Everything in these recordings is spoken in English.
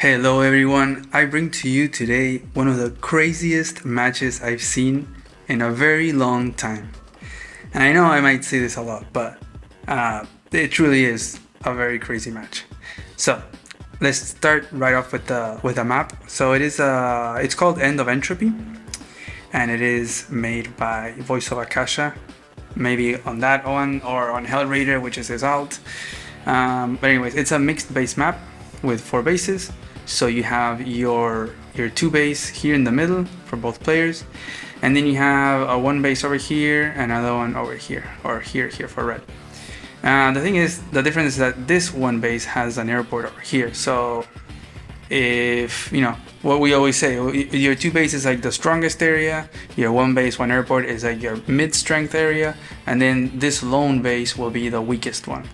Hello everyone, I bring to you today one of the craziest matches I've seen in a very long time. And I know I might say this a lot, but it truly is a very crazy match. So let's start right off with the map. So it's called End of Entropy, and it is made by Voice of Akasha, maybe on that one or on Hell Raider, which is his alt. But anyways, it's a mixed base map with 4 bases. So you have your 2 base here in the middle for both players, and then you have a 1 base over here, another one over here, or here for red. The thing is, the difference is that this 1 base has an airport over here. So if you know what we always say, your 2 base is like the strongest area, your 1 base 1 airport is like your mid strength area, and then this lone base will be the weakest one.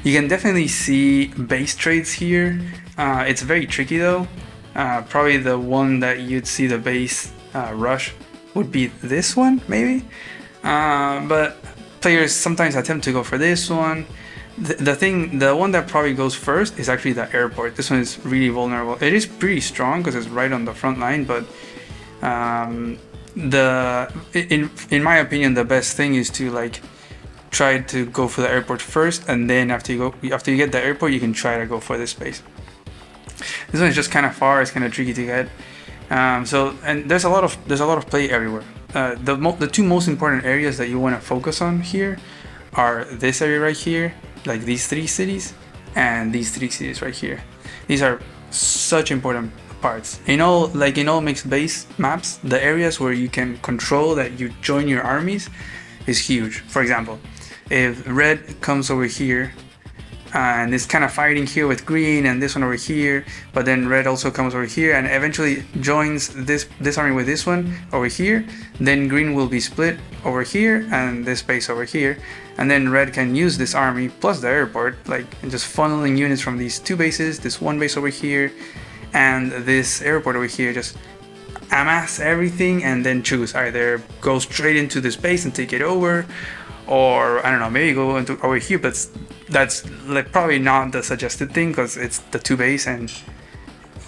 You can definitely see base trades here. It's very tricky though. Probably the one that you'd see the base rush would be this one, maybe. But players sometimes attempt to go for this one. The one that probably goes first is actually the airport. This one is really vulnerable. It is pretty strong because it's right on the front line, but in my opinion, the best thing is to try to go for the airport first, and then after you get the airport, you can try to go for this space. This one is just kind of far. It's kind of tricky to get. And there's a lot of play everywhere. The 2 most important areas that you want to focus on here are this area right here, like these 3 cities, and these 3 cities right here. These are such important parts. In all mixed base maps, the areas where you can control that you join your armies is huge. For example, if red comes over here and is kind of fighting here with green and this one over here, but then red also comes over here and eventually joins this army with this one over here, then green will be split over here and this base over here, and then red can use this army plus the airport, and just funneling units from these 2 bases, this 1 base over here and this airport over here, just amass everything and then choose either go straight into this base and take it over, or I don't know, maybe go into over here, but that's probably not the suggested thing because it's the 2 base, and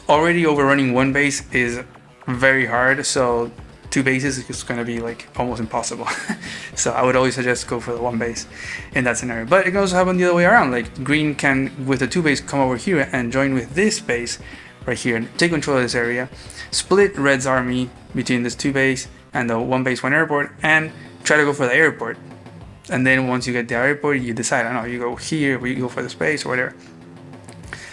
already overrunning 1 base is very hard, so 2 bases is going to be almost impossible. So I would always suggest go for the 1 base in that scenario. But it can also happen the other way around, green can with the 2 base come over here and join with this base right here and take control of this area, split red's army between this 2 base and the 1 base 1 airport, and try to go for the airport. And then once you get the airport, you decide, I don't know, you go here, or you go for the space or whatever.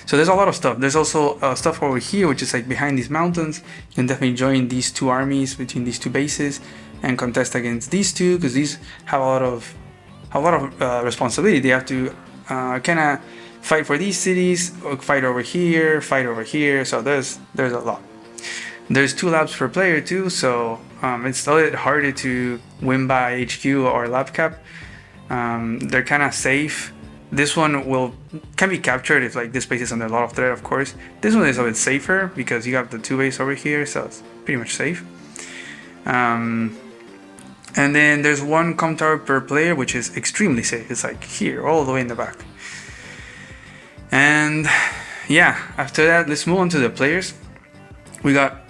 So there's a lot of stuff. There's also stuff over here, which is behind these mountains. You can definitely join these 2 armies between these 2 bases and contest against these 2, because these have a lot of responsibility. They have to kind of fight for these cities, fight over here. So there's a lot. There's 2 labs per player too, so it's a little bit harder to win by HQ or lab cap. They're kind of safe. This one can be captured if this base is under a lot of threat, of course. This one is a bit safer because you have the 2 base over here, so it's pretty much safe. And then there's 1 comm tower per player, which is extremely safe. It's here, all the way in the back. And yeah, after that, let's move on to the players. We got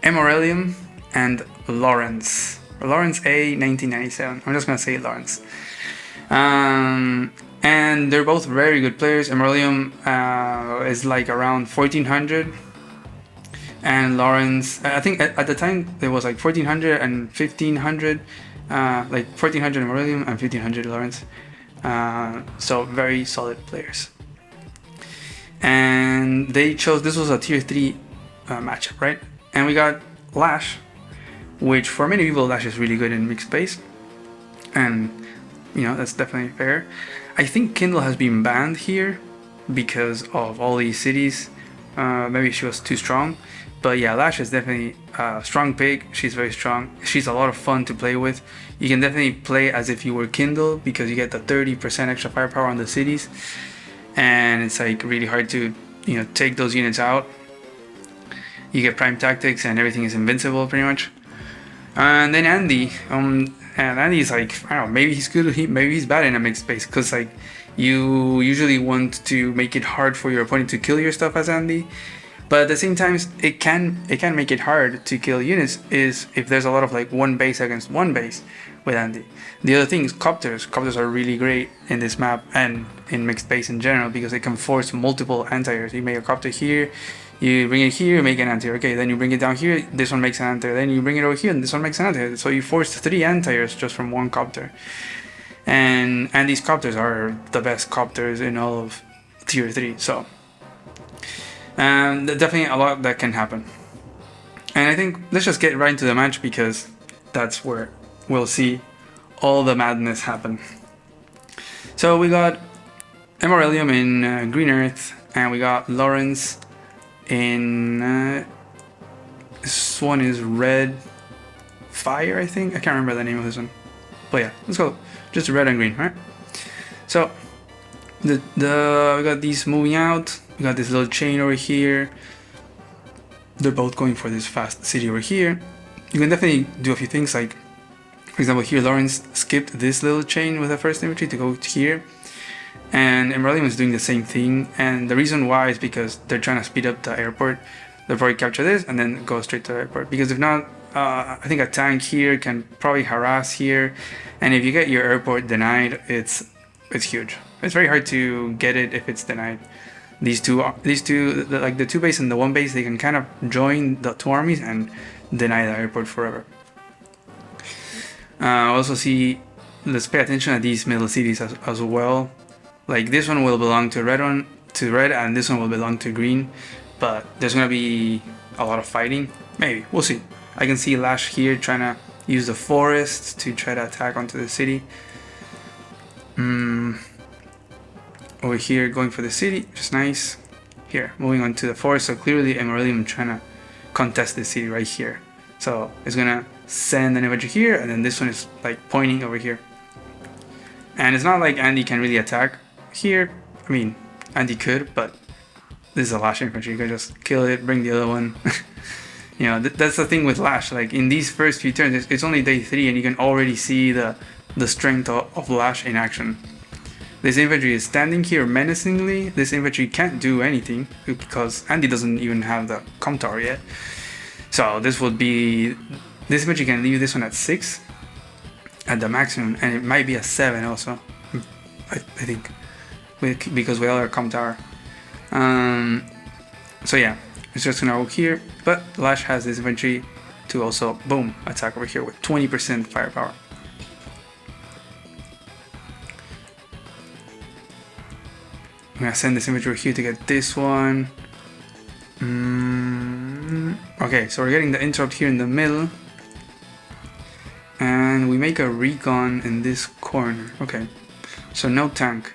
Emorelium and Lawrence A 1997. I'm just gonna say Lawrence. And they're both very good players. Emorelium is around 1400, and Lawrence, I think at the time it was 1400 and 1500, 1400 Emorelium and 1500 Lawrence. So very solid players. And they chose, this was a tier 3 matchup, right? And we got Lash, which for many people Lash is really good in mixed base, and that's definitely fair. I think Kindle has been banned here because of all these cities. Maybe she was too strong, but yeah, Lash is definitely a strong pick. She's very strong. She's a lot of fun to play with. You can definitely play as if you were Kindle because you get the 30% extra firepower on the cities, and it's really hard to take those units out. You get prime tactics and everything is invincible pretty much. And then Andy, and Andy's I don't know, maybe he's good, maybe he's bad in a mixed space, because you usually want to make it hard for your opponent to kill your stuff as Andy. But at the same time, it can make it hard to kill units is if there's a lot of like one base against one base with Andy. The other thing is copters. Copters are really great in this map and in mixed base in general because they can force multiple anti-airs. You make a copter here, you bring it here, make an anti-air. Okay, then you bring it down here, this one makes an anti-air. Then you bring it over here, and this one makes an anti-air. So you force 3 anti-airs just from one copter. And these copters are the best copters in all of tier 3. So definitely a lot that can happen. And I think let's just get right into the match because that's where we'll see all the madness happen. So we got Emeralium in Green Earth, and we got Lawrence in this one is Red Fire, I think. I can't remember the name of this one. But yeah, let's go. Just red and green, right? So we got these moving out. We got this little chain over here. They're both going for this fast city over here. You can definitely do a few things, like for example here Lawrence skipped this little chain with the first infantry to go here, and Emeralium is doing the same thing, and the reason why is because they're trying to speed up the airport. They'll probably capture this and then go straight to the airport, because if not, I think a tank here can probably harass here, and if you get your airport denied, it's huge. It's very hard to get it if it's denied. These two, like the 2 base and the 1 base, they can kind of join the 2 armies and deny the airport forever. Also see, let's pay attention at these middle cities as well. Like this one will belong to red, and this one will belong to green, but there's gonna be a lot of fighting. Maybe, we'll see. I can see Lash here trying to use the forest to try to attack onto the city. Over here going for the city, which is nice. Here, moving on to the forest, so clearly Emeralium trying to contest this city right here. So it's gonna send an infantry here, and then this one is like pointing over here. And it's not like Andy can really attack here. I mean, Andy could, but this is a Lash infantry. You can just kill it, bring the other one. You know, that's the thing with Lash. Like in these first few turns, it's only day 3, and you can already see the strength of Lash in action. This infantry is standing here menacingly. This infantry can't do anything because Andy doesn't even have the com tower yet. So this infantry can leave this one at 6 at the maximum, and it might be a 7 also, I think, because we all are com tower. So yeah, it's just gonna go here, but Lash has this infantry to also boom attack over here with 20% firepower. I'm gonna send this infantry here to get this one. Okay, so we're getting the interrupt here in the middle, and we make a recon in this corner. Okay, so no tank,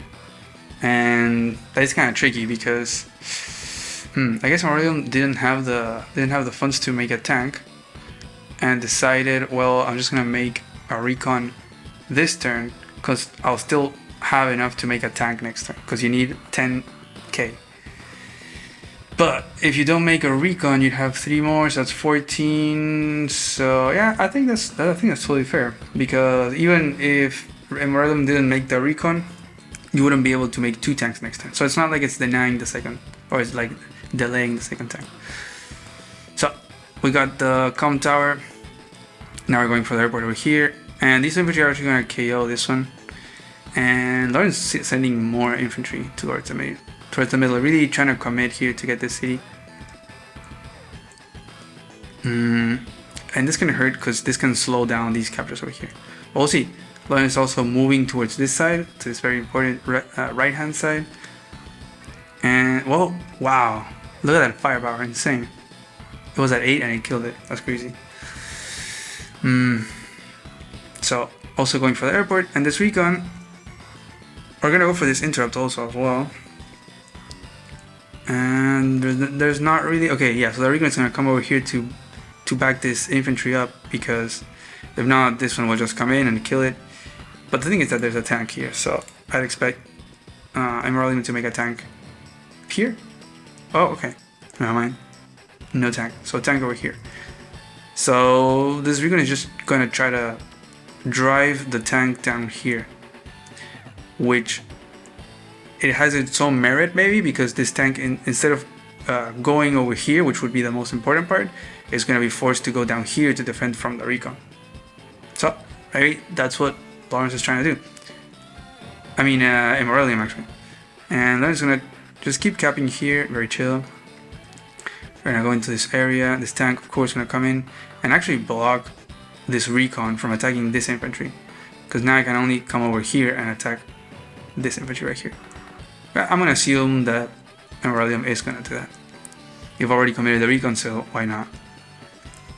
and that is kind of tricky because I guess Emeralium didn't have the funds to make a tank, and decided, well, I'm just gonna make a recon this turn because I'll still have enough to make a tank next turn, because you need 10k. But if you don't make a recon, you'd have 3 more, so that's 14. So yeah, I think that's totally fair, because even if Emeralium didn't make the recon, you wouldn't be able to make 2 tanks next turn. So it's not like it's denying the second, or it's like delaying the second tank. So we got the com tower. Now we're going for the airport over here, and these infantry are actually gonna KO this one. And Lawrence is sending more infantry towards the middle, really trying to commit here to get this city. And this can hurt because this can slow down these captures over here. We'll see. Lawrence is also moving towards this side, to this very important right hand side. And well, wow, look at that firepower, insane. It was at 8 and it killed it. That's crazy. So also going for the airport, and this recon, we're gonna go for this interrupt also as well. And there's not really, okay, yeah, so the recon is gonna come over here to back this infantry up, because if not, this one will just come in and kill it. But the thing is that there's a tank here, so I'd expect Emeralium to make a tank here. Oh, okay, never mind, no tank, so tank over here. So this recon is just gonna try to drive the tank down here, which it has its own merit maybe, because this tank instead of going over here, which would be the most important part, is going to be forced to go down here to defend from the recon. So maybe that's what Lawrence is trying to do. I mean Immoralium actually. And Lawrence is going to just keep capping here, very chill. We're going to go into this area. This tank of course is going to come in and actually block this recon from attacking this infantry, because now I can only come over here and attack this infantry right here. But I'm going to assume that Immoralium is going to do that. You've already committed the recon, so why not?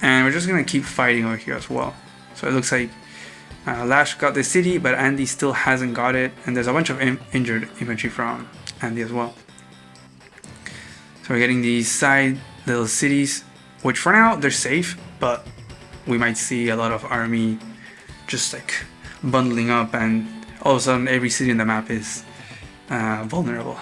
And we're just going to keep fighting over here as well. So it looks like Lash got the city, but Andy still hasn't got it, and there's a bunch of injured infantry from Andy as well. So we're getting these side little cities, which for now they're safe, but we might see a lot of army just like bundling up, and all of a sudden every city in the map is vulnerable.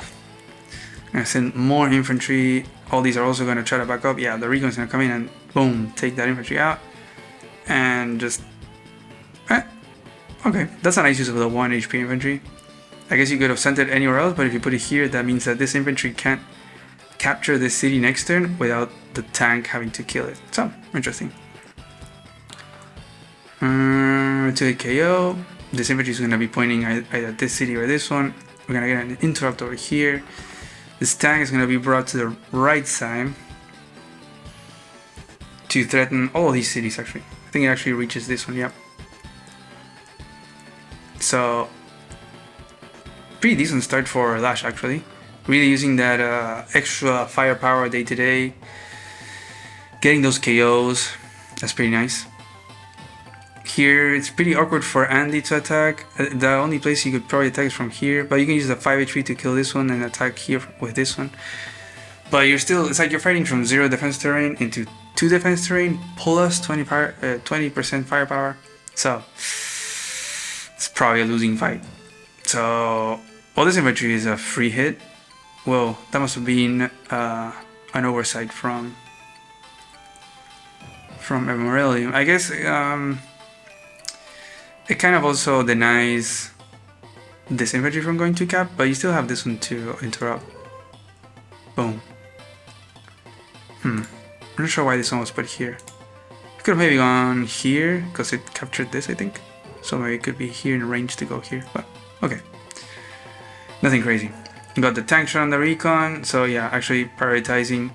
I'm gonna send more infantry. All these are also going to try to back up. Yeah, the recon's gonna come in and boom, take that infantry out, and just okay, that's a nice use of the 1 HP infantry. I guess you could have sent it anywhere else, but if you put it here, that means that this infantry can't capture this city next turn without the tank having to kill it. So interesting. To a KO, this infantry is going to be pointing either this city or this one. We're going to get an interrupt over here. This tank is going to be brought to the right side to threaten all of these cities actually. I think it actually reaches this one, yep. So, pretty decent start for Lash actually. Really using that extra firepower day to day. Getting those KOs, that's pretty nice. Here, it's pretty awkward for Andy to attack. The only place you could probably attack is from here, but you can use the 5 HP to kill this one and attack here with this one. But you're still, it's like you're fighting from 0 defense terrain into 2 defense terrain plus 20% firepower. So, it's probably a losing fight. So, well, this infantry is a free hit. Well, that must have been an oversight from Immoralium. I guess it kind of also denies this infantry from going to cap, but you still have this one to interrupt. Boom. I'm not sure why this one was put here. It could have maybe gone here, because it captured this, I think. So maybe it could be here in range to go here, but okay. Nothing crazy. Got the tank shot on the recon, so yeah, actually prioritizing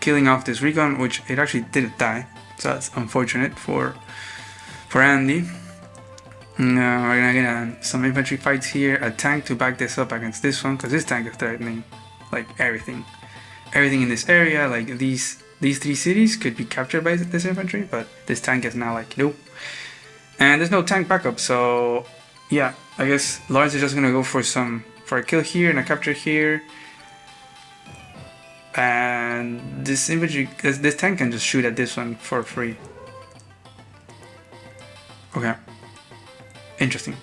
killing off this recon, which it actually didn't die. So that's unfortunate for Andy. Now we're gonna get some infantry fights here, a tank to back this up against this one, because this tank is threatening like everything in this area. Like these 3 cities could be captured by this infantry, but this tank is now like nope. And there's no tank backup, so yeah, I guess Lawrence is just gonna go for a kill here and a capture here. And this infantry, this tank can just shoot at this one for free. Okay. Interesting.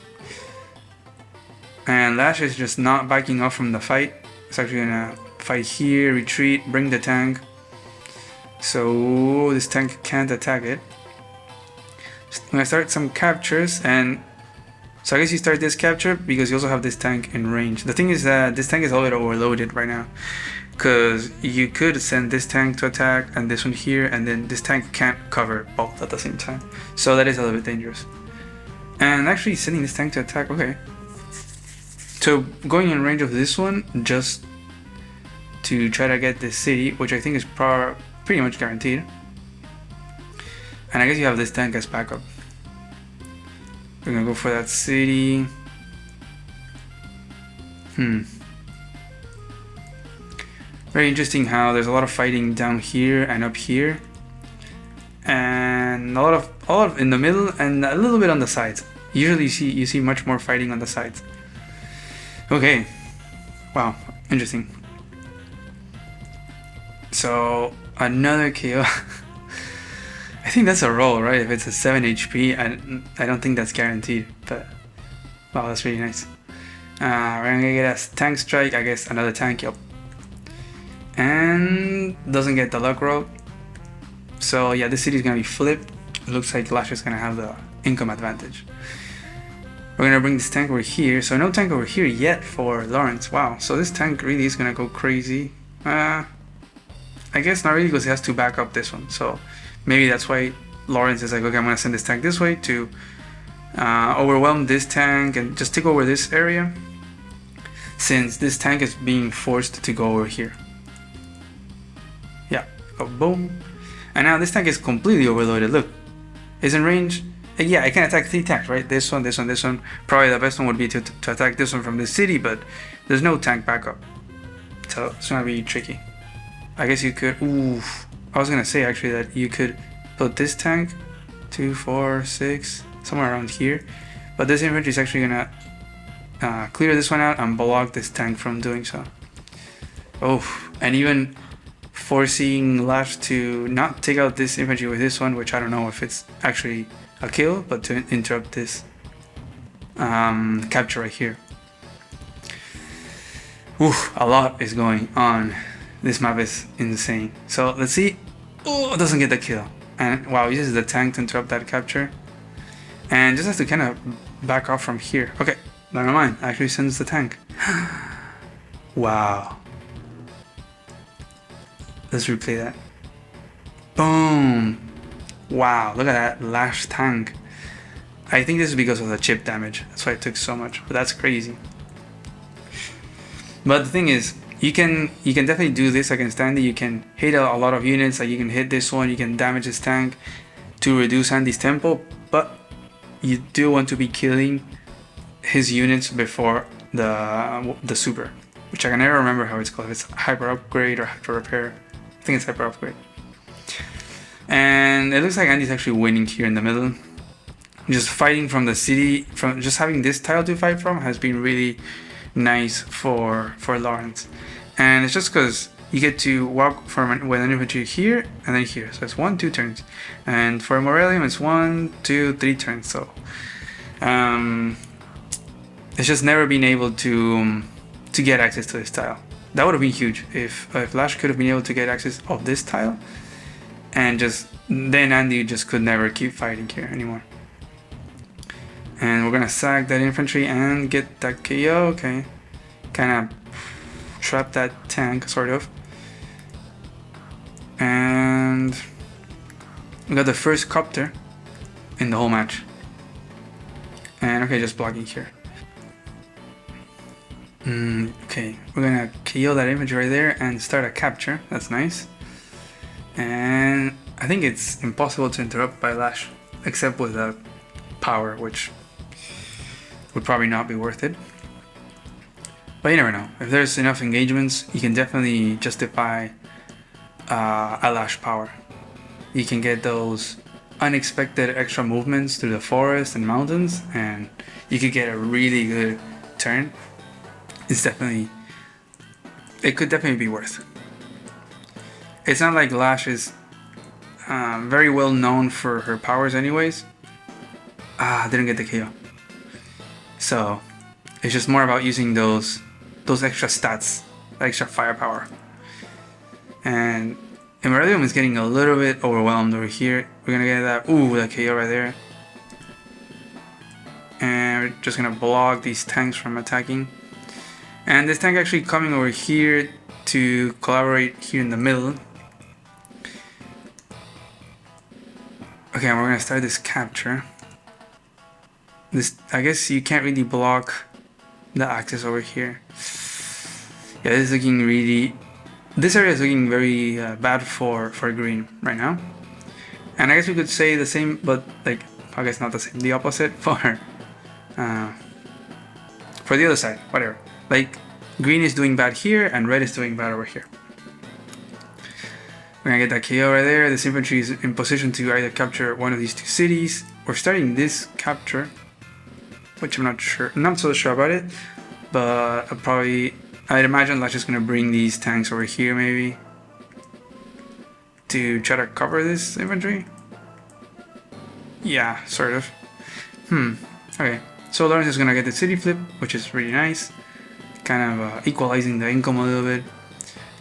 And Lash is just not backing off from the fight. It's actually gonna fight here, retreat, bring the tank. So this tank can't attack it. I'm gonna start some captures, and so I guess you start this capture because you also have this tank in range. The thing is that this tank is already overloaded right now, because you could send this tank to attack and this one here, and then this tank can't cover both at the same time. So that is a little bit dangerous. And actually sending this tank to attack, okay. So going in range of this one just to try to get this city, which I think is pretty much guaranteed. And I guess you have this tank as backup. We're gonna go for that city. Very interesting how there's a lot of fighting down here and up here, and a lot of in the middle and a little bit on the sides. Usually you see much more fighting on the sides. Okay, wow, interesting. So another KO. I think that's a roll, right? If it's a 7 HP, I don't think that's guaranteed, but wow, that's really nice. We're gonna get a tank strike, I guess another tank, yep. And doesn't get the luck roll. So yeah, this city is gonna be flipped. It looks like Lash is gonna have the income advantage. We're gonna bring this tank over here. So no tank over here yet for Lawrence. Wow. So this tank really is gonna go crazy. I guess not really, because he has to back up this one. So maybe that's why Lawrence is like, okay, I'm gonna send this tank this way to overwhelm this tank and just take over this area, since this tank is being forced to go over here. Yeah, go boom. And now this tank is completely overloaded. Look, it's in range. Yeah, I can attack 3 tanks, right? This one, this one, this one. Probably the best one would be to attack this one from the city, but there's no tank backup. So it's gonna be tricky. I guess you could, oof. I was gonna say actually that you could put this tank 2, 4, 6, somewhere around here. But this infantry is actually gonna clear this one out and block this tank from doing so. Oh, and even forcing Lash to not take out this infantry with this one, which I don't know if it's actually a kill, but to interrupt this capture right here. Oof, a lot is going on. This map is insane. So let's see. Oh, it doesn't get the kill. And wow, he uses the tank to interrupt that capture. And just has to kind of back off from here. Okay, never mind. Actually sends the tank. Wow. Let's replay that. Boom. Wow, look at that Lash tank. I think this is because of the chip damage. That's why it took so much, but that's crazy. But the thing is, you can definitely do this against Andy. You can hit a lot of units, like you can hit this one, you can damage his tank to reduce Andy's tempo, but you do want to be killing his units before the super, which I can never remember how it's called. If it's hyper upgrade or hyper repair. I think it's hyper upgrade. And it looks like Andy's actually winning here in the middle. Just fighting from the city, from just having this tile to fight from has been really nice for Lawrence. And it's just because you get to walk from with an infantry here and then here. So it's 1, 2 turns. And for Morelium it's 1, 2, 3 turns. So it's just never been able to get access to this tile. That would have been huge if Lash could have been able to get access of this tile. And just then Andy just could never keep fighting here anymore. And we're gonna sack that infantry and get that KO. Okay, kind of trap that tank sort of. And we got the first copter in the whole match. And okay, just blocking here. Okay, we're gonna KO that infantry right there and start a capture. That's nice. And I think it's impossible to interrupt by Lash, except with a power, which would probably not be worth it. But you never know. If there's enough engagements, you can definitely justify a Lash power. You can get those unexpected extra movements through the forest and mountains, and you could get a really good turn. It could definitely be worth. It's not like Lash is very well known for her powers anyways. Didn't get the KO. So it's just more about using those extra stats, extra firepower. And Emeralium is getting a little bit overwhelmed over here. We're gonna get that, that KO right there. And we're just gonna block these tanks from attacking. And this tank actually coming over here to collaborate here in the middle. Okay, we're gonna start this capture. I guess you can't really block the access over here. Yeah, this is looking really. This area is looking very bad for green right now. And I guess we could say the same, but like I guess not the same, the opposite for the other side. Whatever. Like green is doing bad here, and red is doing bad over here. We're gonna get that KO right there. This infantry is in position to either capture one of these 2 cities. We're starting this capture, which I'm not so sure about it, but I'd imagine Lash is gonna bring these tanks over here maybe to try to cover this infantry. Yeah, sort of. Okay, so Lawrence is gonna get the city flip, which is really nice, kind of equalizing the income a little bit.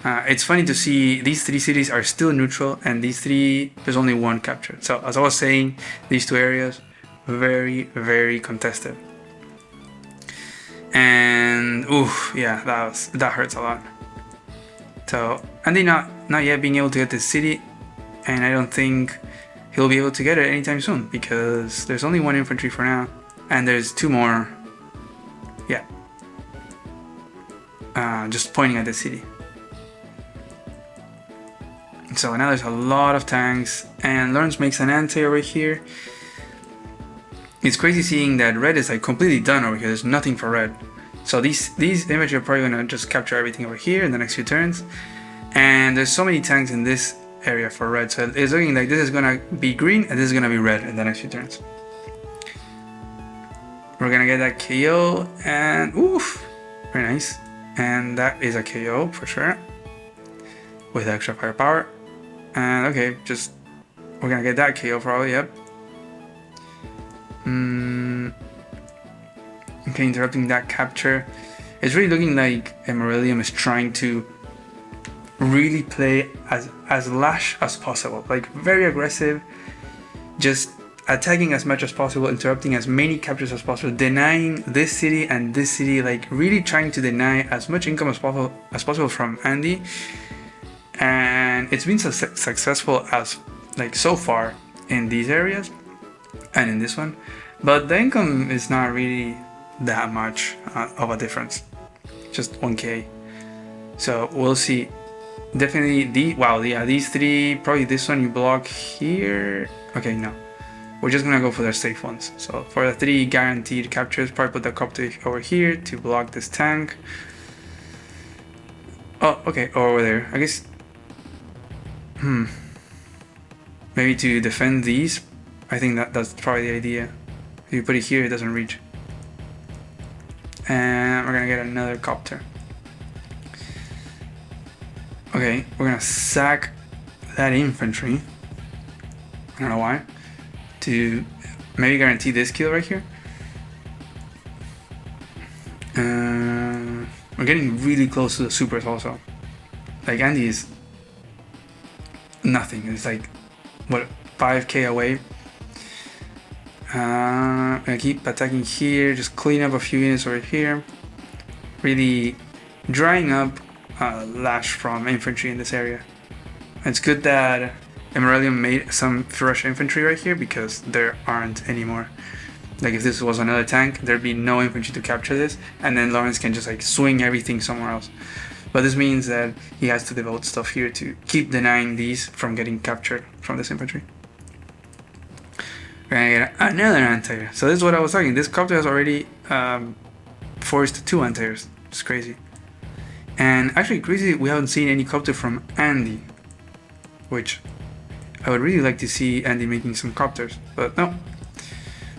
It's funny to see these 3 cities are still neutral, and these 3, there's only 1 captured. So as I was saying, these 2 areas, very, very contested. And oof, yeah, that hurts a lot. So Andy not yet being able to get this city, and I don't think he'll be able to get it anytime soon because there's only one infantry for now, and there's two more. Yeah, just pointing at the city. So now there's a lot of tanks, and Lawrence makes an anti over here. It's crazy seeing that red is like completely done over here. There's nothing for red. So these infantry are probably gonna just capture everything over here in the next few turns. And there's so many tanks in this area for red, so it's looking like this is gonna be green and this is gonna be red in the next few turns. We're gonna get that KO, and oof, very nice. And that is a KO for sure, with extra firepower. And okay, just we're gonna get that KO probably. Yep. Okay, interrupting that capture. It's really looking like Emeralium is trying to really play as lash as possible, like very aggressive, just attacking as much as possible, interrupting as many captures as possible, denying this city and this city, like really trying to deny as much income as possible from Andy. And it's been so successful as like so far in these areas and in this one, but the income is not really that much of a difference, just 1k. So we'll see. Definitely these three, probably this one you block here. Okay, no, we're just gonna go for the safe ones. So for the 3 guaranteed captures, probably put the copter over here to block this tank. Oh, okay, or over there, I guess. Maybe to defend these. I think that's probably the idea. If you put it here, it doesn't reach. And we're gonna get another copter. Okay, we're gonna sack that infantry. I don't know why. To maybe guarantee this kill right here. We're getting really close to the supers also. Like Andy is nothing. It's like what, 5k away. I'm gonna keep attacking here, just clean up a few units over here. Really drying up lash from infantry in this area. It's good that Emeralium made some fresh infantry right here because there aren't anymore. Like if this was another tank, there'd be no infantry to capture this, and then Lawrence can just like swing everything somewhere else. But this means that he has to devote stuff here to keep denying these from getting captured from this infantry. We're gonna get another anti-air. So this is what I was talking. This copter has already forced 2 anti-airs. It's crazy. And actually crazy, we haven't seen any copter from Andy, which I would really like to see Andy making some copters, but no.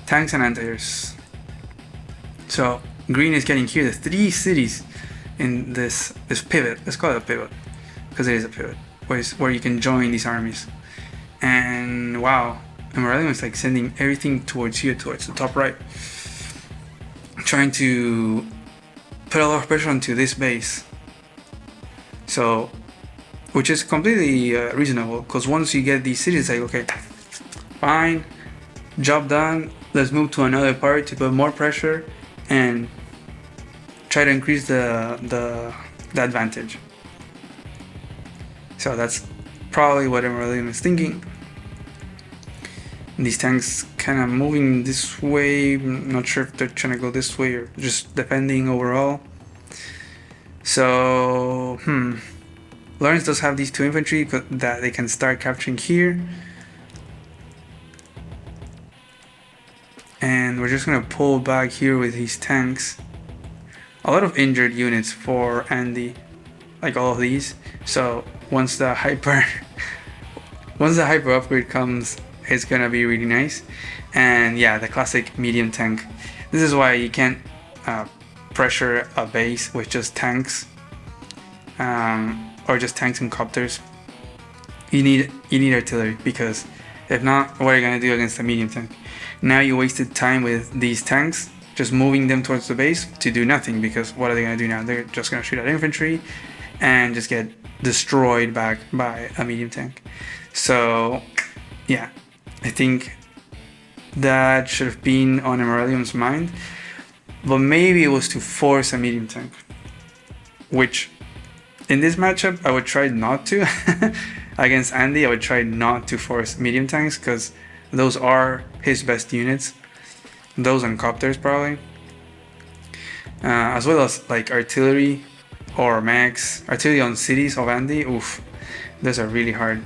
Tanks and anti-airs. So green is getting here the 3 cities in this pivot. Let's call it a pivot, because it is a pivot, where you can join these armies. And wow, Emeralium is like sending everything towards here, towards the top right, trying to put a lot of pressure onto this base. So, which is completely reasonable, because once you get these cities, like okay, fine, job done. Let's move to another part to put more pressure and try to increase the advantage. So that's probably what Emeralium is thinking. These tanks kind of moving this way. I'm not sure if they're trying to go this way or just defending overall. So, Lawrence does have these 2 infantry that they can start capturing here. And we're just gonna pull back here with these tanks. A lot of injured units for Andy, like all of these. So once the hyper upgrade comes, it's gonna be really nice. And yeah, the classic medium tank. This is why you can't pressure a base with just tanks, or just tanks and copters. You need artillery, because if not, what are you gonna do against a medium tank? Now you wasted time with these tanks, just moving them towards the base to do nothing, because what are they gonna do now? They're just gonna shoot at infantry and just get destroyed back by a medium tank. So yeah, I think that should have been on Emeralium's mind. but maybe it was to force a medium tank, which in this matchup I would try not to. Against Andy, I would try not to force medium tanks because those are his best units. Those and copters probably, as well as like artillery or max artillery on cities of Andy. Oof, those are really hard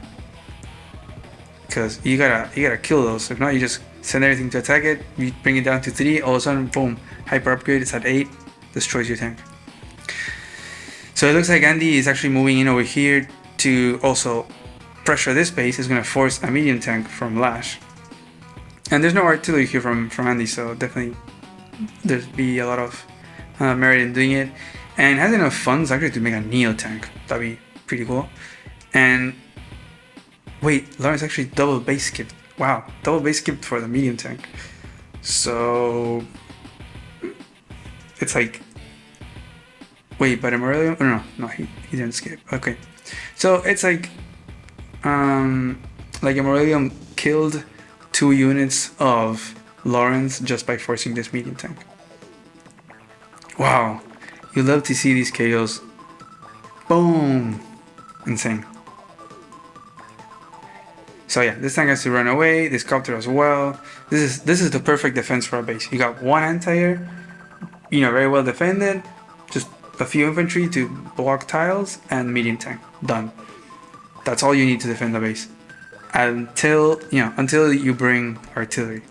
because you gotta kill those. If not, you just send everything to attack it. You bring it down to 3. All of a sudden, boom, hyper upgrade. It's at 8, destroys your tank. So it looks like Andy is actually moving in over here to also pressure this base. Is gonna force a medium tank from Lash. And there's no artillery here from Andy, so definitely there's be a lot of merit in doing it. And has enough funds actually to make a Neo tank. That'd be pretty cool. And wait, Lawrence actually double base skipped. Wow, double base skipped for the medium tank. So it's like, wait, but Aurelium? Oh, no, he didn't skip. Okay, so it's like Aurelium killed 2 units of Lawrence just by forcing this medium tank. Wow, you love to see these KOs. Boom, insane. So yeah, this tank has to run away. This copter as well. This is the perfect defense for a base. You got 1 anti-air, very well defended. Just a few infantry to block tiles and medium tank. Done. That's all you need to defend the base. Until you bring artillery.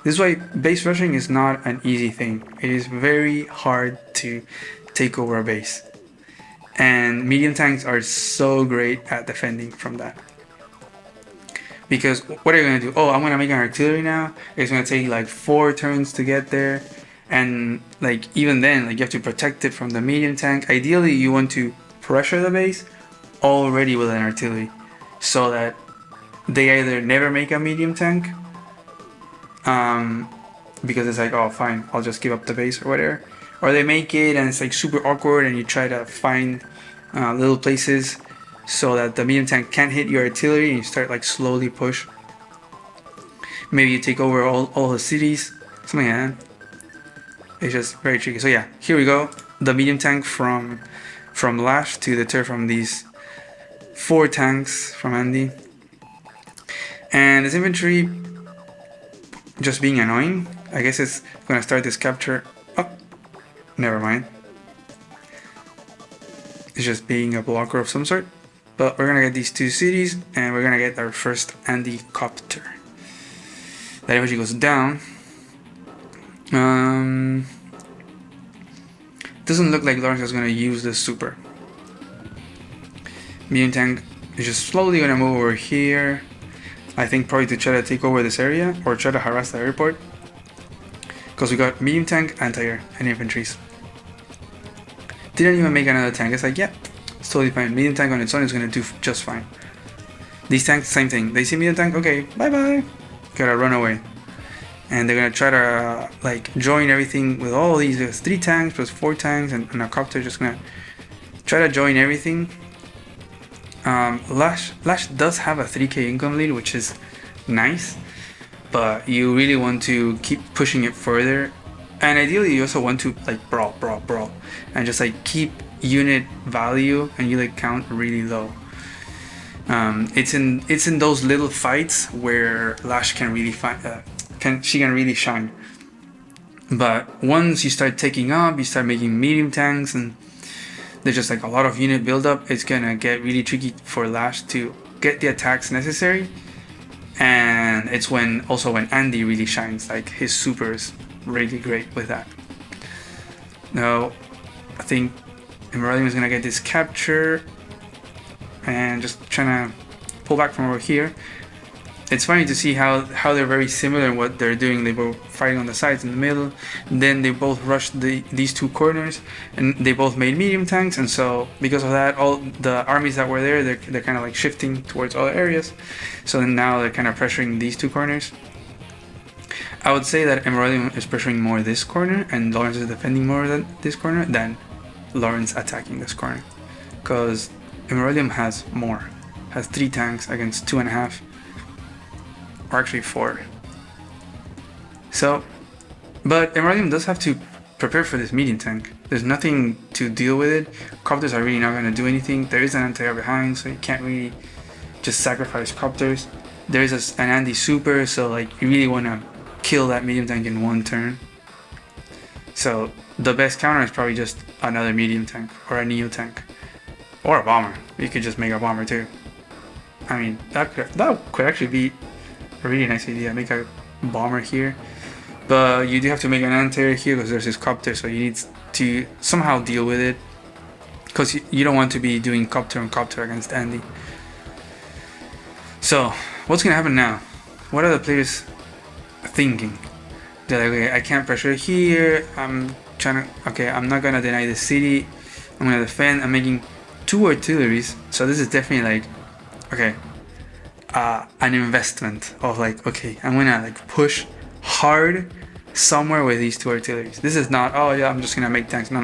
This is why base rushing is not an easy thing. It is very hard to take over a base. And medium tanks are so great at defending from that. Because what are you going to do? Oh, I'm going to make an artillery now. It's going to take like 4 turns to get there. And like even then, like you have to protect it from the medium tank. Ideally, you want to pressure the base already with an artillery. So that they either never make a medium tank. Because it's like, oh fine, I'll just give up the base or whatever. Or they make it and it's like super awkward and you try to find little places so that the medium tank can't hit your artillery and you start like slowly push. Maybe you take over all the cities, something like that. It's just very tricky. So yeah, here we go. The medium tank from Lash to deter from these 4 tanks from Andy. And this infantry just being annoying. I guess it's gonna start this capture. Oh, never mind. It's just being a blocker of some sort. But we're gonna get these 2 cities and we're gonna get our first Andy copter. That infantry goes down. Doesn't look like Lawrence is gonna use the super. Medium tank is just slowly gonna move over here. I think probably to try to take over this area or try to harass the airport. Because we got medium tank, anti-air, and infantries. Didn't even make another tank. It's like, yeah, it's totally fine. Medium tank on its own is gonna do just fine. These tanks, same thing. They see medium tank, okay, bye bye. Gotta run away. And they're gonna try to like join everything with all these. There's 3 tanks plus 4 tanks and a copter just gonna try to join everything. Lash does have a 3k income lead, which is nice, but you really want to keep pushing it further, and ideally you also want to like brawl, and just like keep unit value and unit count really low. It's in those little fights where Lash can really can really shine. But once you start taking up, you start making medium tanks and there's just like a lot of unit buildup, it's gonna get really tricky for Lash to get the attacks necessary. And it's when Andy really shines, like his super is really great with that. Now I think Emeraldium is gonna get this capture and just trying to pull back from over here. It's funny to see how they're very similar in what they're doing. They were fighting on the sides in the middle, then they both rushed these 2 corners, and they both made medium tanks. And so because of that, all the armies that were there, they're kind of like shifting towards other areas. So then now they're kind of pressuring these 2 corners. I would say that Emeraldium is pressuring more this corner, and Lawrence is defending more than this corner than Lawrence attacking this corner, because Emeraldium has 3 tanks against 2.5. Or actually 4. So But Emeralium does have to prepare for this medium tank. There's nothing to deal with it. Copters are really not going to do anything. There is an anti-air behind, so you can't really just sacrifice copters. There is an Andy super, so like you really want to kill that medium tank in one turn. So the best counter is probably just another medium tank or a neo tank or a bomber. You could just make a bomber too. I mean, that could actually be a really nice idea. Make a bomber here. But you do have to make an anti-air here because there's this copter, so you need to somehow deal with it. Because you don't want to be doing copter and copter against Andy. So, what's gonna happen now? What are the players thinking? They're like, okay, I can't pressure here. I'm not gonna deny the city. I'm gonna defend. I'm making 2 artilleries. So this is definitely like, okay, an investment of like, okay, I'm gonna like push hard somewhere with these 2 artilleries. This is not, oh yeah, I'm just gonna make tanks. No.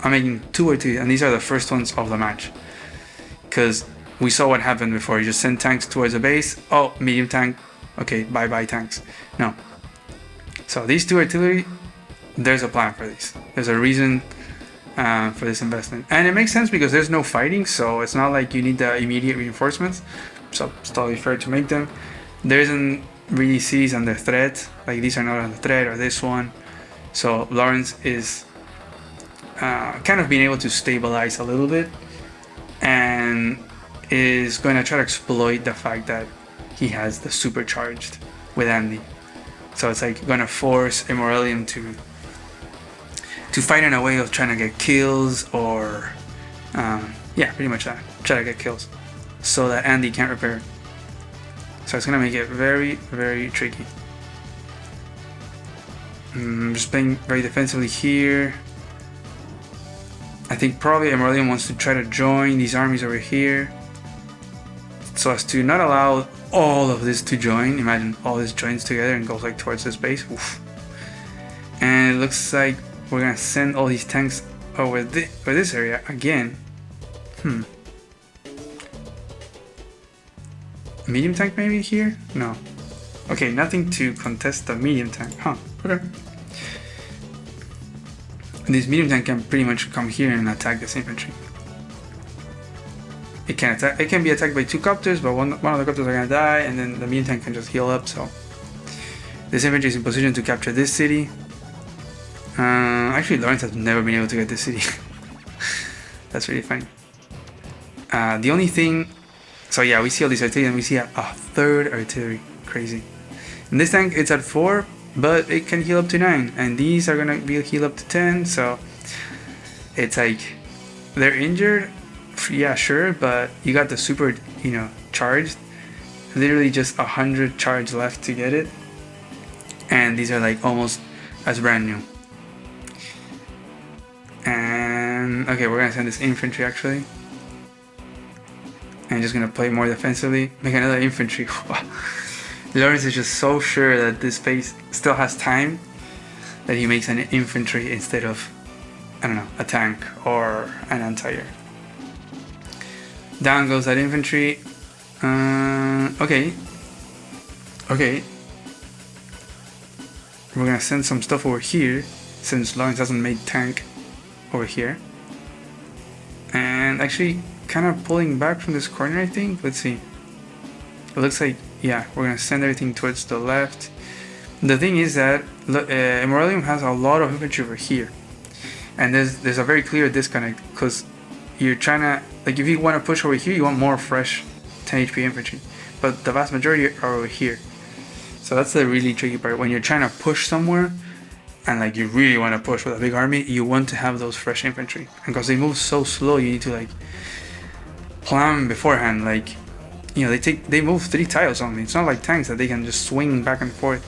I'm making 2 artilleries, and these are the first ones of the match. Because we saw what happened before. You just send tanks towards the base. Oh, medium tank. Okay, bye tanks. No. So these 2 artillery, there's a plan for these. There's a reason for this investment. And it makes sense because there's no fighting, so it's not like you need the immediate reinforcements. So it's totally fair to make them. There isn't really cities under threat. Like these are not under threat, or this one. So Lawrence is kind of being able to stabilize a little bit, and is going to try to exploit the fact that he has the supercharged with Andy. So it's like going to force Immoralium to fight in a way of trying to get kills, or yeah, pretty much that. Try to get kills so that Andy can't repair. So it's going to make it very, very tricky. Just playing very defensively here. I think probably Immoralium wants to try to join these armies over here, so as to not allow all of this to join. Imagine all this joins together and goes like towards this base. Oof. And it looks like we're gonna send all these tanks over this area again. Medium tank maybe here? No. Okay, nothing to contest the medium tank. Huh, okay. And this medium tank can pretty much come here and attack this infantry. It can attack. It can be attacked by 2 copters, but one of the copters are gonna die, and then the medium tank can just heal up. So this infantry is in position to capture this city. Actually, Lawrence has never been able to get this city. That's really funny. The only thing, so yeah, we see all these artillery, and we see a 3rd artillery. Crazy. And this tank, it's at 4, but it can heal up to 9, and these are gonna be heal up to 10. So it's like they're injured. Yeah, sure, but you got the super, charged. Literally just 100 charge left to get it, and these are like almost as brand new. And okay, we're gonna send this infantry actually, and just gonna play more defensively. Make another infantry. Lawrence is just so sure that this base still has time that he makes an infantry instead of, I don't know, a tank or an anti-air. Down goes that infantry. Okay. We're gonna send some stuff over here since Lawrence hasn't made tank over here. And actually kind of pulling back from this corner, I think. Let's see. It looks like, yeah, we're gonna send everything towards the left. The thing is that Immoralium has a lot of infantry over here. And there's a very clear disconnect, because you're trying to, like, if you want to push over here, you want more fresh 10 HP infantry, but the vast majority are over here. So that's the really tricky part. When you're trying to push somewhere, and like you really want to push with a big army, you want to have those fresh infantry. And because they move so slow, you need to like plan beforehand. Like, they move 3 tiles only. It's not like tanks that they can just swing back and forth.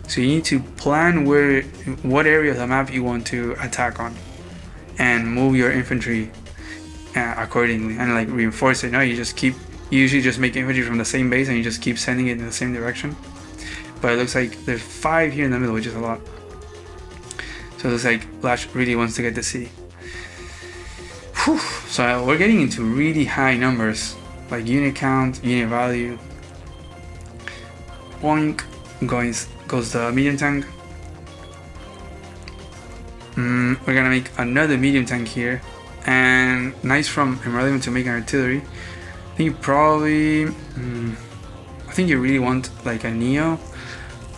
So you need to plan what area of the map you want to attack on, and move your infantry accordingly, and like reinforce it. No, you usually just make infantry from the same base and you just keep sending it in the same direction. But it looks like there's 5 here in the middle, which is a lot. So it looks like Lash really wants to get the city. Whew. So we're getting into really high numbers, like unit count, unit value. Boink goes the medium tank. We're gonna make another medium tank here, and nice from Emerald to make an artillery. I think you probably, I think you really want like a Neo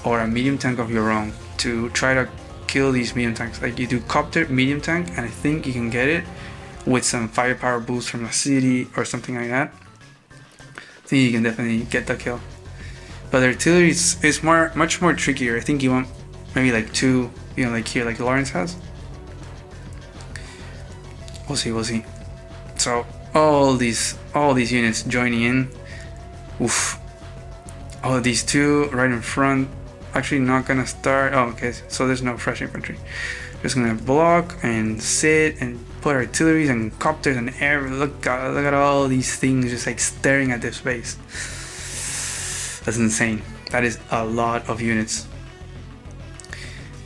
or a medium tank of your own to try to kill these medium tanks. Like you do copter medium tank, and I think you can get it with some firepower boost from the city or something like that. I think you can definitely get the kill. But the artillery is much more trickier. I think you want maybe like 2, you know, like here, like Lawrence has. We'll see. So all these units joining in. Oof. Oh, these 2 right in front. Actually, not gonna start. Oh, okay. So there's no fresh infantry. Just gonna block and sit and put artilleries and copters and air. Look at all these things just like staring at this base. That's insane. That is a lot of units.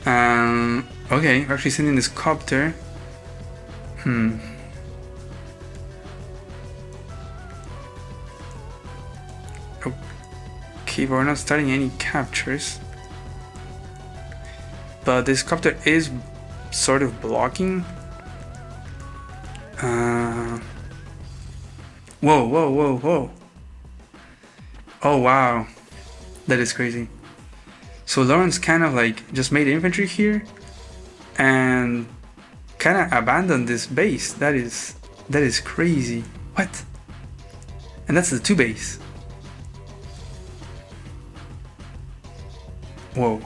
Okay, we're actually sending this copter. Okay, but we're not starting any captures. But this copter is sort of blocking. Whoa. Oh wow, that is crazy. So Lawrence kind of like just made infantry here and kind of abandoned this base. That is crazy. What? And that's the 2 base. Whoa.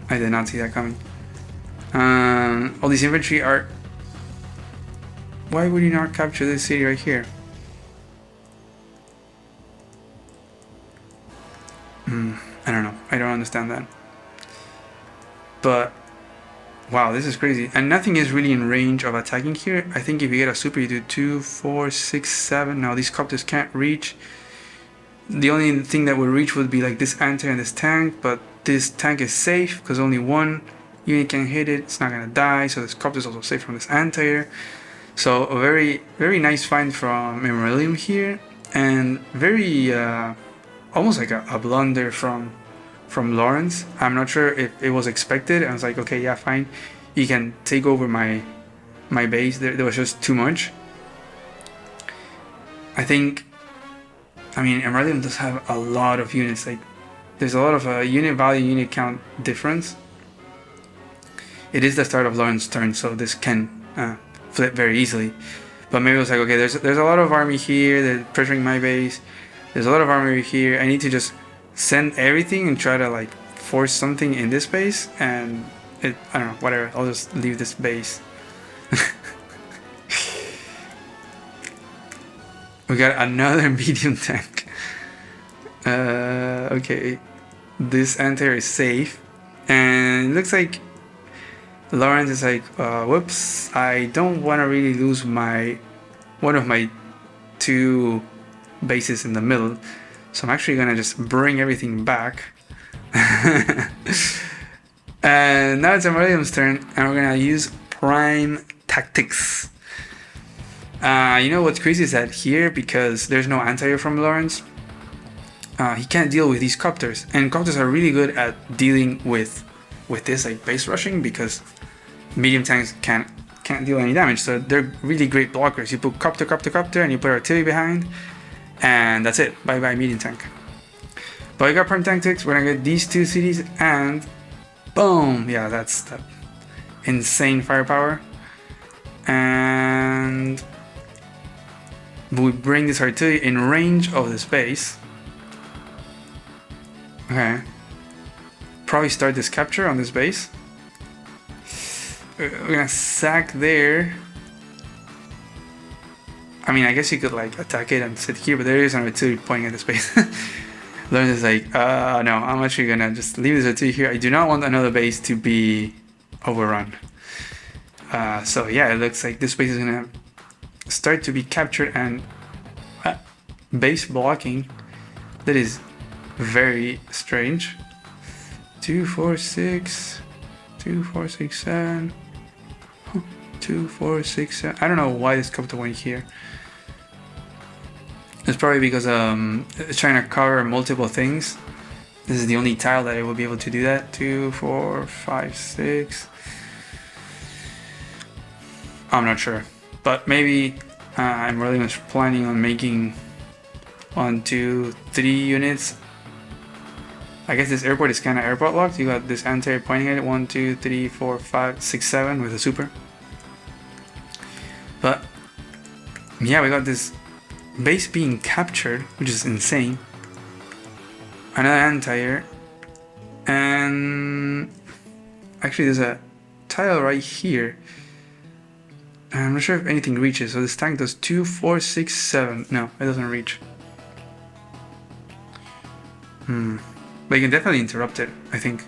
I did not see that coming. All these infantry are... Why would you not capture this city right here? I don't know. I don't understand that. But wow, this is crazy. And nothing is really in range of attacking here. I think if you get a super, you do 2, 4, 6, 7. Now these copters can't reach. The only thing that would reach would be like this anti and this tank, but this tank is safe because only 1 unit can hit it. It's not gonna die. So this copter is also safe from this anti-air. So a very nice find from Memorialium here, and very almost like a blunder from Lawrence. I'm not sure if it was expected. I was like, okay, yeah, fine, you can take over my base. There was just too much. I mean, Emerald does have a lot of units. Like, there's a lot of unit value, unit count difference. It is the start of Lawrence's turn, so this can flip very easily. But maybe it was like, okay, there's a lot of army here. They're pressuring my base. There's a lot of army here. I need to just send everything and try to like force something in this base. And I don't know, whatever. I'll just leave this base. We got another medium tank. Okay, this anti-air is safe, and it looks like Lawrence is like, whoops, I don't want to really lose one of my 2 bases in the middle, so I'm actually gonna just bring everything back. And now it's Emerald's turn, and we're gonna use prime tactics. You know what's crazy is that here, because there's no anti-air from Lawrence, he can't deal with these copters, and copters are really good at dealing with this like base rushing, because medium tanks can't deal any damage, so they're really great blockers. You put copter, and you put artillery behind, and that's it. Bye bye medium tank. But we got prime tactics. We're gonna get these 2 cities, and boom! Yeah, that's that insane firepower. And we bring this artillery in range of this base. Okay. Probably start this capture on this base. We're gonna sack there. I mean, I guess you could like attack it and sit here, but there is an artillery pointing at this base. Lawrence is like, no, I'm actually gonna just leave this artillery here. I do not want another base to be overrun. So yeah, it looks like this base is gonna start to be captured, and base blocking. That is very strange. 2, 4, 6, 2, 4, 6, 7. 2, 4, 6, 7. I don't know why this copter went here. It's probably because it's trying to cover multiple things, This is the only tile that it will be able to do that. 2, 4, 5, 6. I'm not sure, but maybe I'm really much planning on making 1, 2, 3 units. I guess this airport is kind of airport locked. You got this anti-air pointing at it. 1, 2, 3, 4, 5, 6, 7 with a super. But yeah, we got this base being captured, which is insane. Another anti-air, and actually there's a tile right here. I'm not sure if anything reaches. So this tank does 2, 4, 6, 7. No, it doesn't reach. But you can definitely interrupt it, I think,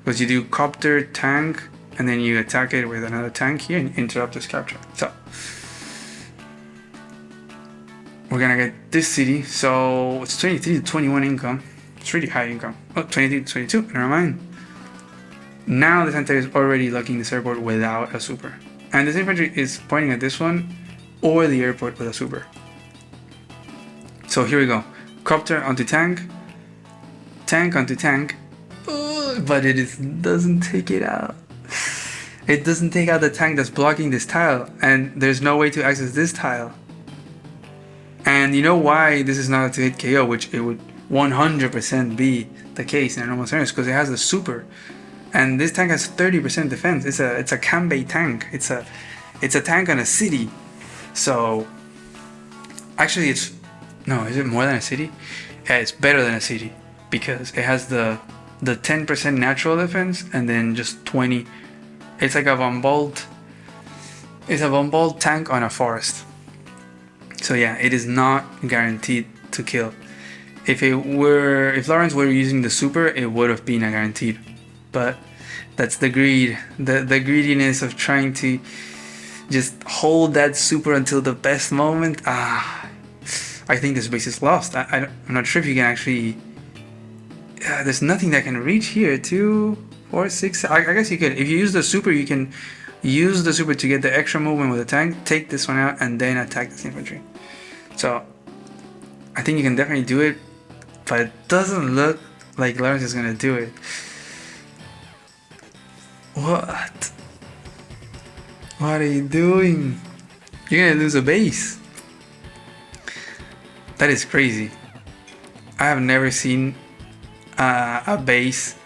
because you do copter, tank, and then you attack it with another tank here and interrupt this capture. So we're gonna get this city. So it's 23 to 21 income. It's really high income. Oh, 23 to 22. Never mind. Now the center is already locking this airport without a super, and this infantry is pointing at this one or the airport with a super. So here we go. Copter onto tank. Tank onto tank. But it doesn't take it out. It doesn't take out the tank that's blocking this tile, and there's no way to access this tile. And you know why this is not a hit KO, which it would 100% be the case in a normal scenario, because it has the super, and this tank has 30% defense. It's a Kanbei tank. It's a tank on a city. So actually, is it more than a city? Yeah, it's better than a city, because it has the 10% natural defense and then just 20. It's like a Von Bolt. It's a Von Bolt tank on a forest. So yeah, it is not guaranteed to kill. If Lawrence were using the super, it would have been a guaranteed. But that's the greed, the greediness of trying to just hold that super until the best moment. I think this base is lost. I'm not sure if you can actually. There's nothing that can reach here. 2, 4, 6. I guess you could. If you use the super, you can use the super to get the extra movement with the tank. Take this one out and then attack this infantry. So I think you can definitely do it, but it doesn't look like Lawrence is gonna do it. What? What are you doing? You're gonna lose a base. That is crazy. I have never seen a base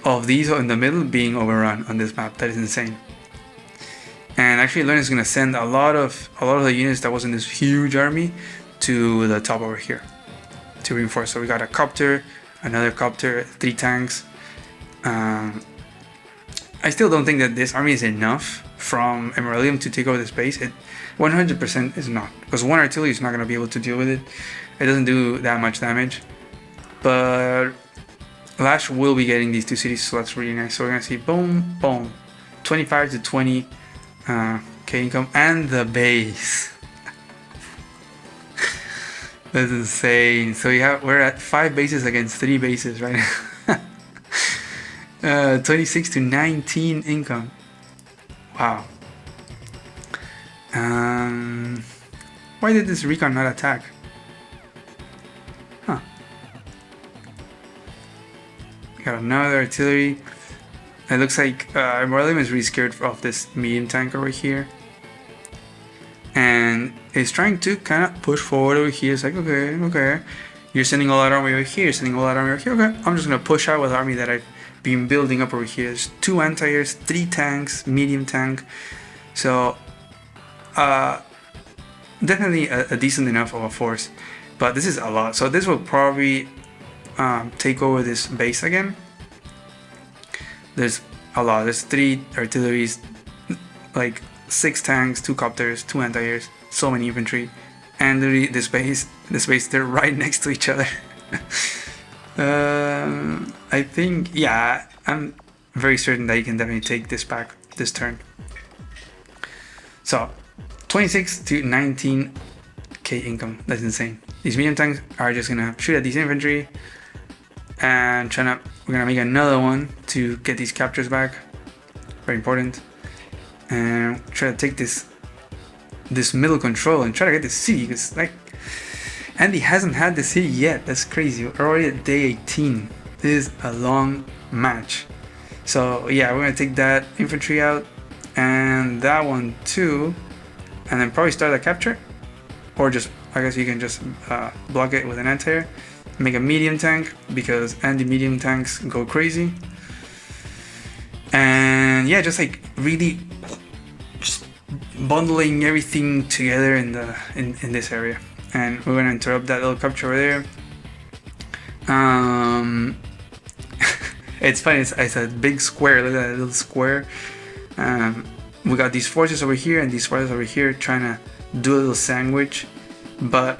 of these in the middle being overrun on this map. That is insane. And actually, Lawrence is gonna send a lot of the units that was in this huge army to the top over here to reinforce. So we got a copter, another copter, 3 tanks. I still don't think that this army is enough from Emeraldium to take over this base. It 100% is not, because 1 artillery is not going to be able to deal with it. It doesn't do that much damage, but Lash will be getting these 2 cities, so that's really nice. So we're going to see boom, boom, 25 to 20 K income, and the base. That's insane. So we're at 5 bases against 3 bases right now. 26 to 19 income. Wow. Why did this recon not attack? Huh. Got another artillery. It looks like Emeraldium is really scared of this medium tank over here. And it's trying to kind of push forward over here. It's like, okay. You're sending a lot of army over here, sending a lot of army over here. Okay, I'm just going to push out with the army that I've been building up over here. There's 2 anti-airs, 3 tanks, medium tank. So, definitely a decent enough of a force. But this is a lot. So this will probably take over this base again. There's a lot. There's 3 artilleries, like 6 tanks, 2 copters, 2 anti-airs, so many infantry, and this base, they're right next to each other. I think, yeah, I'm very certain that you can definitely take this back this turn. So 26 to 19 K income. That's insane. These medium tanks are just gonna shoot at these infantry and we're gonna make another one to get these captures back. Very important. And try to take this middle control and try to get this city, because like Andy hasn't had the city yet. That's crazy. We're already at day 18. This is a long match. So yeah, we're gonna take that infantry out and that one too, and then probably start the capture, or just, I guess you can just block it with an anti-air. Make a medium tank because Andy medium tanks go crazy. And yeah, just like really just bundling everything together in the in this area. And we're gonna interrupt that little capture over there. It's funny, it's a big square. Look at that little square. We got these forces over here and these forces over here trying to do a little sandwich, but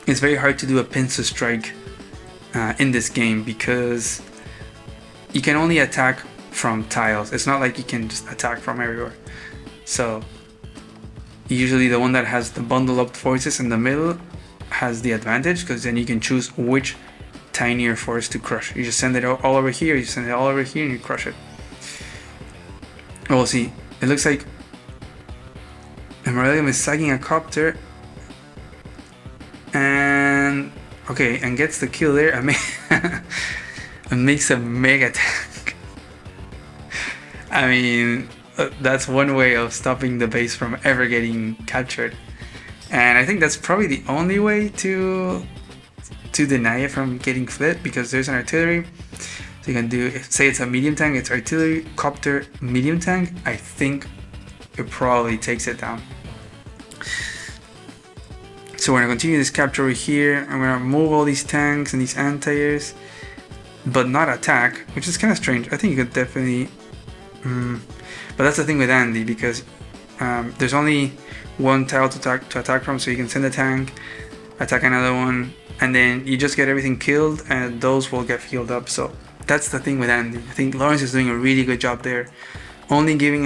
it's very hard to do a pincer strike in this game because you can only attack from tiles. It's not like you can just attack from everywhere. So usually the one that has the bundle up forces in the middle has the advantage, because then you can choose which tinier force to crush. You just send it all over here, you send it all over here, and you crush it. We'll see. It looks like Emeralium is sagging a copter, and okay, and gets the kill there. And makes a mega tank. I mean, that's one way of stopping the base from ever getting captured, and I think that's probably the only way to deny it from getting flipped, because there's an artillery. So you can do, say it's a medium tank, it's artillery, copter, medium tank. I think it probably takes it down. So we're gonna continue this capture over here. I'm gonna move all these tanks and these anti-airs, but not attack, which is kind of strange. I think you could definitely, but that's the thing with Andy, because there's only one tile to attack from, so you can send a tank, attack another one, and then you just get everything killed, and those will get healed up. So that's the thing with Andy. I think Lawrence is doing a really good job there, only giving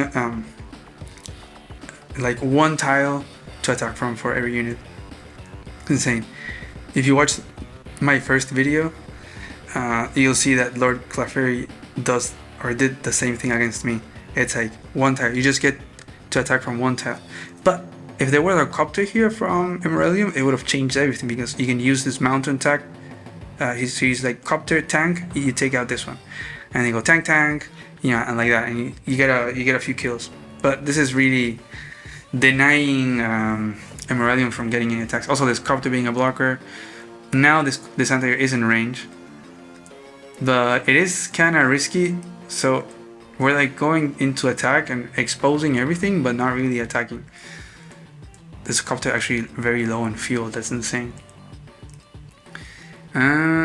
like one tile to attack from for every unit. It's insane. If you watch my first video, you'll see that Lord Clefairy does or did the same thing against me. It's like one tile. You just get to attack from one tile. But if there were a copter here from Emeralium, it would have changed everything, because you can use this mountain attack. He's like copter tank. You take out this one, and you go tank, yeah, and like that, and you get a few kills. But this is really denying Emeralium from getting any attacks. Also, this copter being a blocker. Now this anti-air is in range, but it is kind of risky. So we're like going into attack and exposing everything, but not really attacking. This copter actually very low in fuel. That's insane.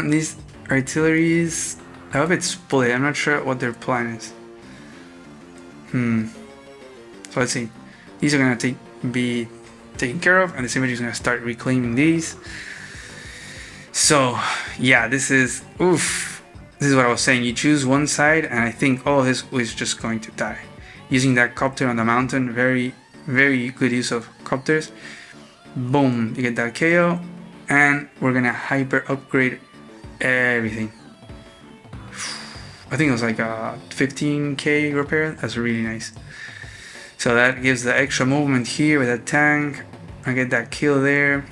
These artilleries, I hope it's split. I'm not sure what their plan is. So let's see. These are gonna be taken care of, and the symmetry is gonna start reclaiming these. So yeah, this is This is what I was saying. You choose one side, and I think all this is just going to die. Using that copter on the mountain, very good use of copters. Boom, you get that KO, and we're gonna hyper upgrade everything. I think it was like a 15k repair. That's really nice. So that gives the extra movement here with that tank. I get that kill there.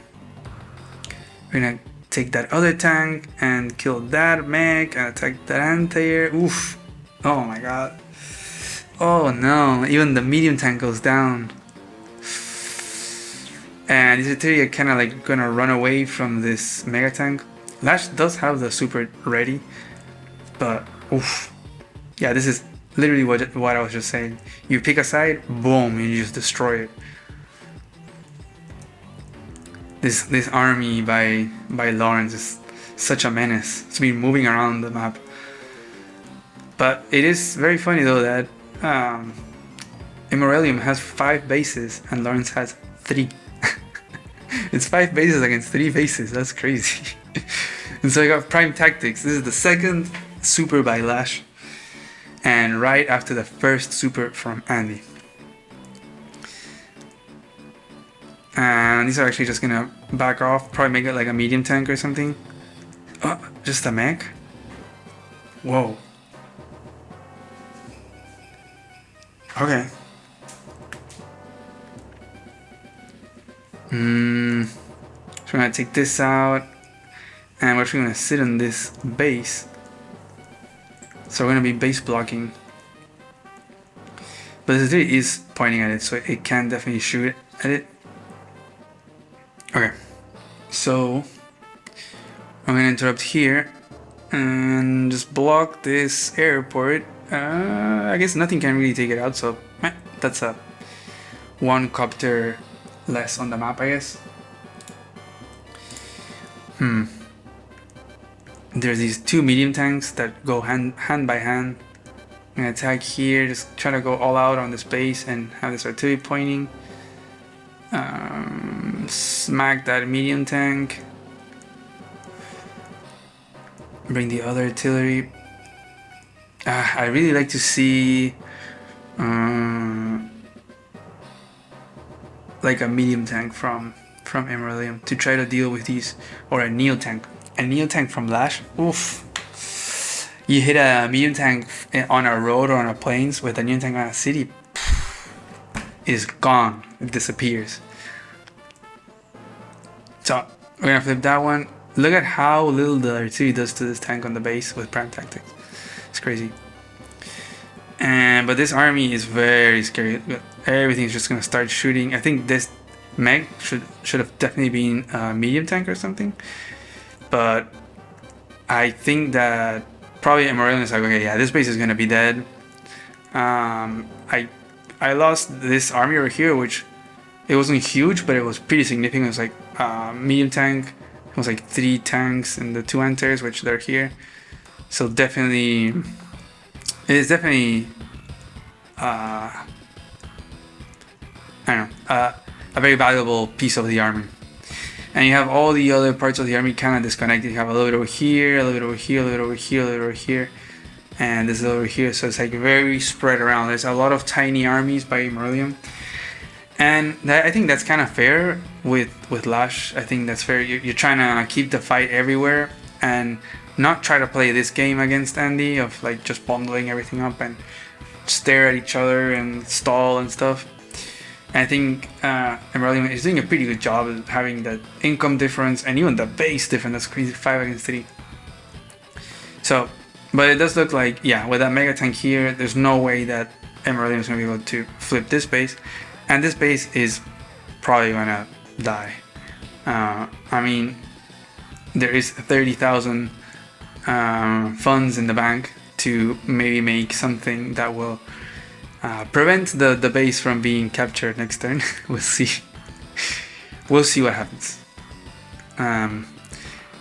We're gonna take that other tank and kill that mech and attack that anti-air. Oof. Oh my god. Oh no, even the medium tank goes down. And this artillery are kind of like gonna run away from this mega tank. Lash does have the super ready, but oof. Yeah, this is literally what I was just saying. You pick a side, boom, and you just destroy it. This army by Lawrence is such a menace. It's been moving around the map. But it is very funny though that Emeralium has 5 bases and Lawrence has 3. It's 5 bases against 3 bases. That's crazy. And so I got Prime Tactics. This is the second super by Lash, and right after the first super from Andy. And these are actually just gonna back off, probably make it like a medium tank or something. Oh, just a mech? Whoa. Okay. So we're we're gonna take this out, and we're actually gonna sit on this base. So we're gonna be base blocking. But the artillery is pointing at it, so it can definitely shoot at it. Okay, so I'm gonna interrupt here and just block this airport. I guess nothing can really take it out, so that's a one copter less on the map, I guess. There's these two medium tanks that go hand by hand. I'm gonna attack here, just try to go all out on this base and have this artillery pointing. Smack that medium tank. Bring the other artillery. I really like to see like a medium tank from Emeraldium to try to deal with these, or a Neo tank. A Neo tank from Lash. Oof. You hit a medium tank on a road or on a plains with a Neo tank on a city, is gone. It disappears. So we're gonna flip that one. Look at how little the artillery does to this tank on the base with Prime Tactics. It's crazy. But this army is very scary. Everything's just gonna start shooting. I think this Meg should have definitely been a medium tank or something. But I think that probably Emeraldium is like, okay, yeah, this base is gonna be dead. I lost this army over here, which it wasn't huge, but it was pretty significant. It was like medium tank. It was like 3 tanks and the 2 anti-airs, which they're here. So definitely, it is definitely I don't know, a very valuable piece of the army. And you have all the other parts of the army kind of disconnected. You have a little bit over here, a little bit over here, a little bit over here, a little bit over here, and this is over here. So it's like very spread around. There's a lot of tiny armies by Emeraldium. And I think that's kind of fair with Lash. I think that's fair. You're trying to keep the fight everywhere and not try to play this game against Andy of like just bundling everything up and stare at each other and stall and stuff. And I think Emeraldium is doing a pretty good job of having that income difference and even the base difference. That's crazy, 5 against 3. So, but it does look like, yeah, with that mega tank here, there's no way that Emeraldium is going to be able to flip this base. And this base is probably gonna die. I mean, there is 30,000 funds in the bank to maybe make something that will prevent the base from being captured next turn. We'll see. We'll see what happens.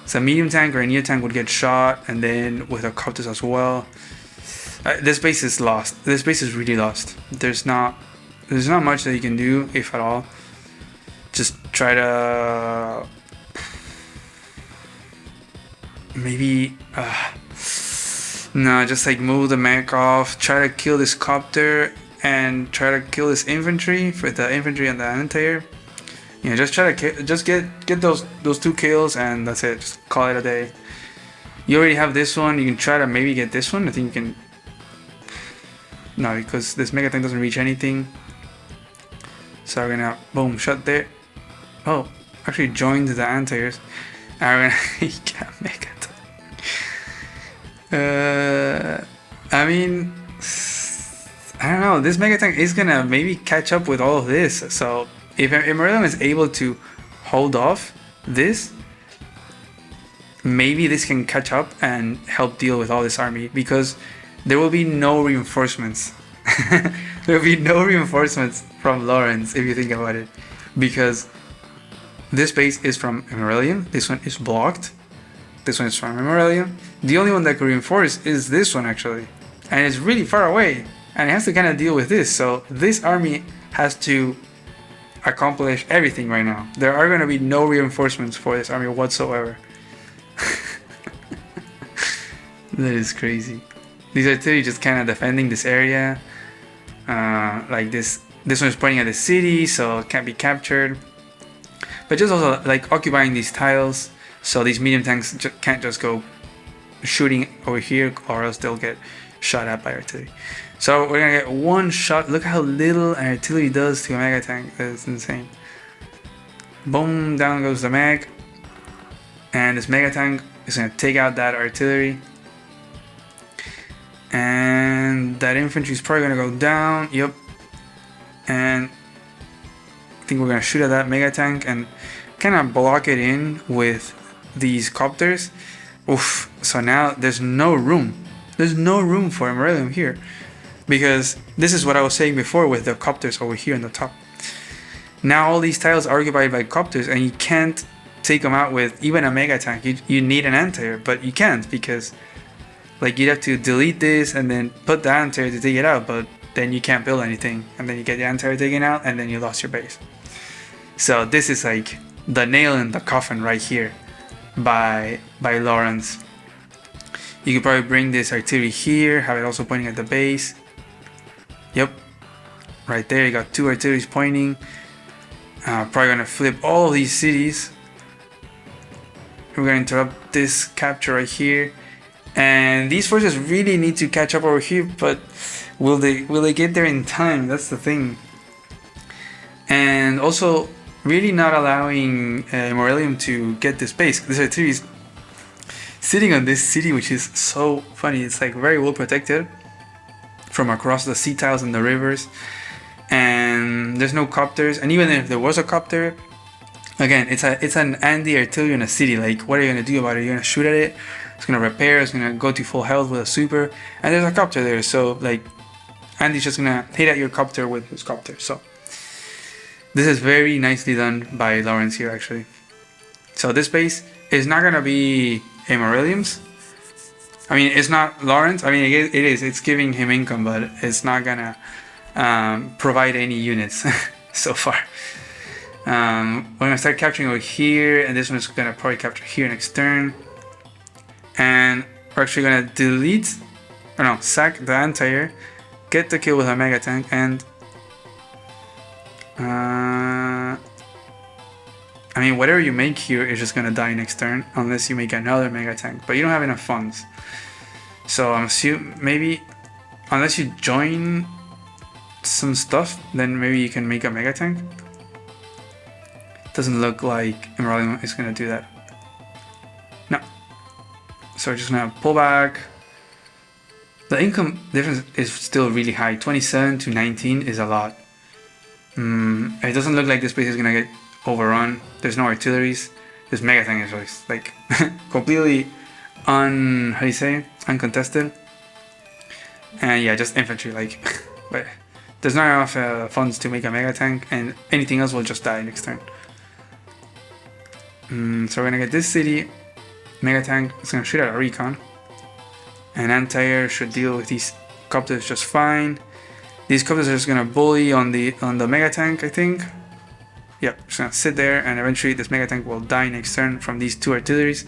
So a medium tank or a Neo tank would get shot, and then with a Coptus as well. This base is lost. This base is really lost. There's not much that you can do, if at all. Just try to maybe no, just like move the mech off, try to kill this copter and try to kill this infantry for the infantry and the anti-air. You know, just try to just get those 2 kills and that's it. Just call it a day. You already have this one. You can try to maybe get this one. I think you can. No, because this mega tank doesn't reach anything. So we're gonna boom shot there. Oh, actually joined the anti-airs. And we're gonna get mega tank. I mean, I don't know. This mega tank is gonna maybe catch up with all of this. So if Emeraldium is able to hold off this, maybe this can catch up and help deal with all this army, because there will be no reinforcements. There will be no reinforcements from Lawrence if you think about it, because this base is from Emeraldium, this one is blocked, this one is from Emeraldium. The only one that could reinforce is this one actually, and it's really far away, and it has to kind of deal with this. So this army has to accomplish everything right now. There are going to be no reinforcements for this army whatsoever. That is crazy. These are two just kind of defending this area. Like this one is pointing at the city, so it can't be captured. But just also like occupying these tiles, so these medium tanks can't just go shooting over here, or else they'll get shot at by artillery. So we're gonna get one shot. Look how little artillery does to a mega tank. That's insane. Boom, down goes the mag. And this mega tank is gonna take out that artillery. And that infantry is probably gonna go down. Yep. And I think we're gonna shoot at that mega tank and kind of block it in with these copters. Oof. So now there's no room. There's no room for Imperalium here. Because this is what I was saying before with the copters over here on the top. Now all these tiles are occupied by copters and you can't take them out with even a mega tank. You need an anti-air, but you can't because like you'd have to delete this and then put the anti-air to take it out, but then you can't build anything and then you get the anti-air taken out and then you lost your base. So this is like the nail in the coffin right here by Lawrence. You could probably bring this artillery here, have it also pointing at the base. Yep, right there you got two artilleries pointing. Probably gonna flip all of these cities. We're gonna interrupt this capture right here. And these forces really need to catch up over here, but will they get there in time? That's the thing. And also really not allowing Imperalium to get this base. This artillery is sitting on this city, which is so funny. It's like very well protected from across the sea tiles and the rivers. And there's no copters. And even if there was a copter, again, it's an anti-artillery in a city. Like, what are you gonna do about it? You're gonna shoot at it. It's gonna repair. It's gonna go to full health with a super. And there's a copter there, so like, Andy's just gonna hit at your copter with his copter. So this is very nicely done by Lawrence here, actually. So this base is not gonna be Imperalium's. I mean, it's not Lawrence. I mean, it is. It's giving him income, but it's not gonna provide any units so far. We're gonna start capturing over here, and this one's gonna probably capture here next turn. And we're actually gonna delete, or no, sack the anti-air, get the kill with a mega tank, and I mean, whatever you make here is just gonna die next turn, unless you make another mega tank. But you don't have enough funds, so I'm assuming maybe unless you join some stuff, then maybe you can make a mega tank. Doesn't look like Imperalium is gonna do that. No. So we're just gonna pull back. The income difference is still really high. 27 to 19 is a lot. It doesn't look like this base is gonna get overrun. There's no artilleries. This mega tank is just like completely uncontested. And yeah, just infantry, like but there's not enough funds to make a mega tank, and anything else will just die next turn. So we're gonna get this city. Mega tank is gonna shoot at a recon. And anti-air should deal with these copters just fine. These copters are just gonna bully on the mega tank, I think. Yep, just gonna sit there, and eventually this mega tank will die next turn from these two artilleries.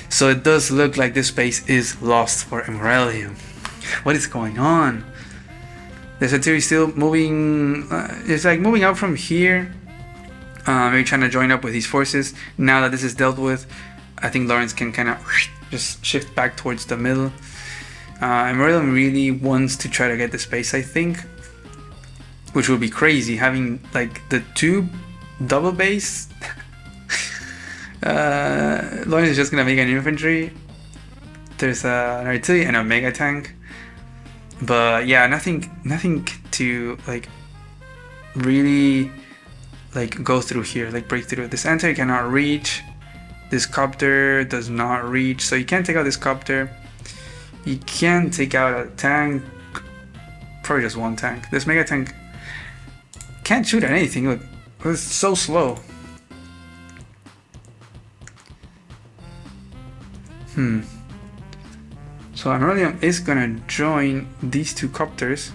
So it does look like this base is lost for Imperalium. What is going on? This artillery is still moving. It's like moving out from here. Maybe trying to join up with these forces. Now that this is dealt with, I think Lawrence can kind of just shift back towards the middle. Imperalium really wants to try to get this base, I think, which would be crazy, having like the two double base. Lawrence is just gonna make an infantry. There's an artillery and a mega tank, but yeah, nothing to like really like go through here, like break through. This anti cannot reach. This copter does not reach, so you can't take out this copter. You can take out a tank, probably just one tank. This mega tank can't shoot at anything. Look, it's so slow. So Imperalium is gonna join these two copters.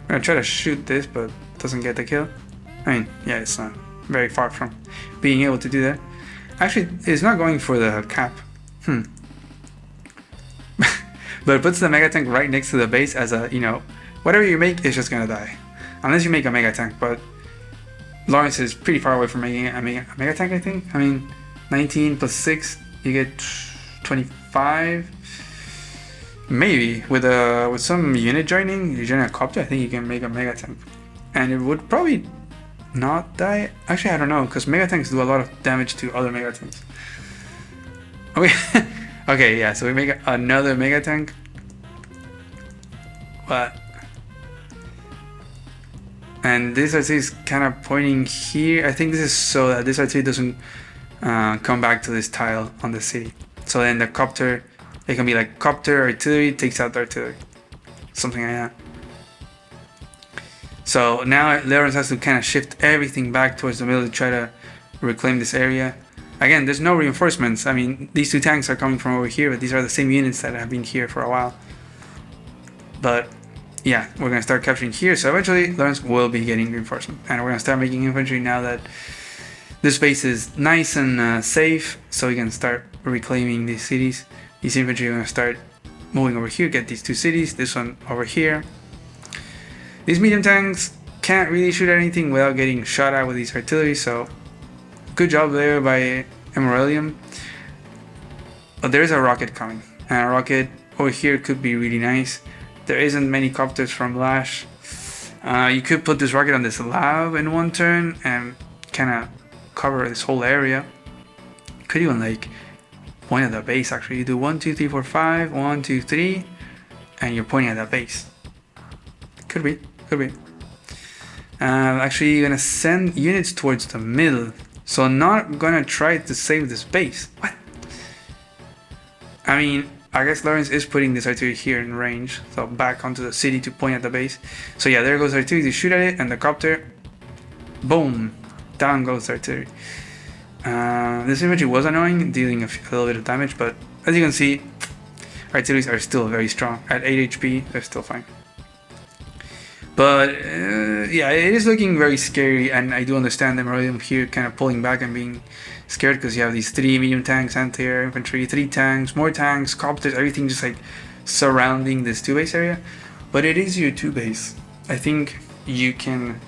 I'm gonna try to shoot this, but doesn't get the kill. I mean, yeah, it's not very far from being able to do that. Actually, it's not going for the cap. But it puts the mega tank right next to the base as a, you know, whatever you make is just gonna die. Unless you make a mega tank, but Lawrence is pretty far away from making a mega tank, I think. I mean, 19 plus 6, you get 25. Maybe with some unit joining, you join a copter, I think you can make a mega tank. And it would probably not die. Actually, I don't know, because mega tanks do a lot of damage to other mega tanks. Okay, okay, yeah. So we make another mega tank, but and this artillery is kind of pointing here. I think this is so that this artillery doesn't come back to this tile on the city. So then the copter, it can be like copter artillery takes out the artillery, something like that. So now Lawrence has to kind of shift everything back towards the middle to try to reclaim this area. Again, there's no reinforcements. I mean, these two tanks are coming from over here, but these are the same units that have been here for a while. But yeah, we're gonna start capturing here. So eventually, Lawrence will be getting reinforcement, and we're gonna start making infantry now that this base is nice and safe. So we can start reclaiming these cities. These infantry are gonna start moving over here, get these two cities. This one over here. These medium tanks can't really shoot at anything without getting shot at with these artillery, so good job there by Emeraldium. But there is a rocket coming, and a rocket over here could be really nice. There isn't many copters from Lash. You could put this rocket on this lab in one turn and kind of cover this whole area. Could even like point at the base actually. You do 1, 2, 3, 4, 5, 1, 2, 3, and you're pointing at that base. Could be. Actually, you're gonna send units towards the middle, so I'm not gonna try to save this base. What? I mean, I guess Lawrence is putting this artillery here in range, so back onto the city to point at the base. So yeah, there goes artillery to shoot at it, and the copter, boom, down goes artillery. This infantry was annoying, dealing a little bit of damage, but as you can see, artilleries are still very strong. At 8 HP, they're still fine. But yeah, it is looking very scary, and I do understand Emeraldium here kind of pulling back and being scared because you have these 3 medium tanks, anti-air infantry, 3 tanks, more tanks, copters, everything just like surrounding this 2-base area. But it is your 2-base. I think you can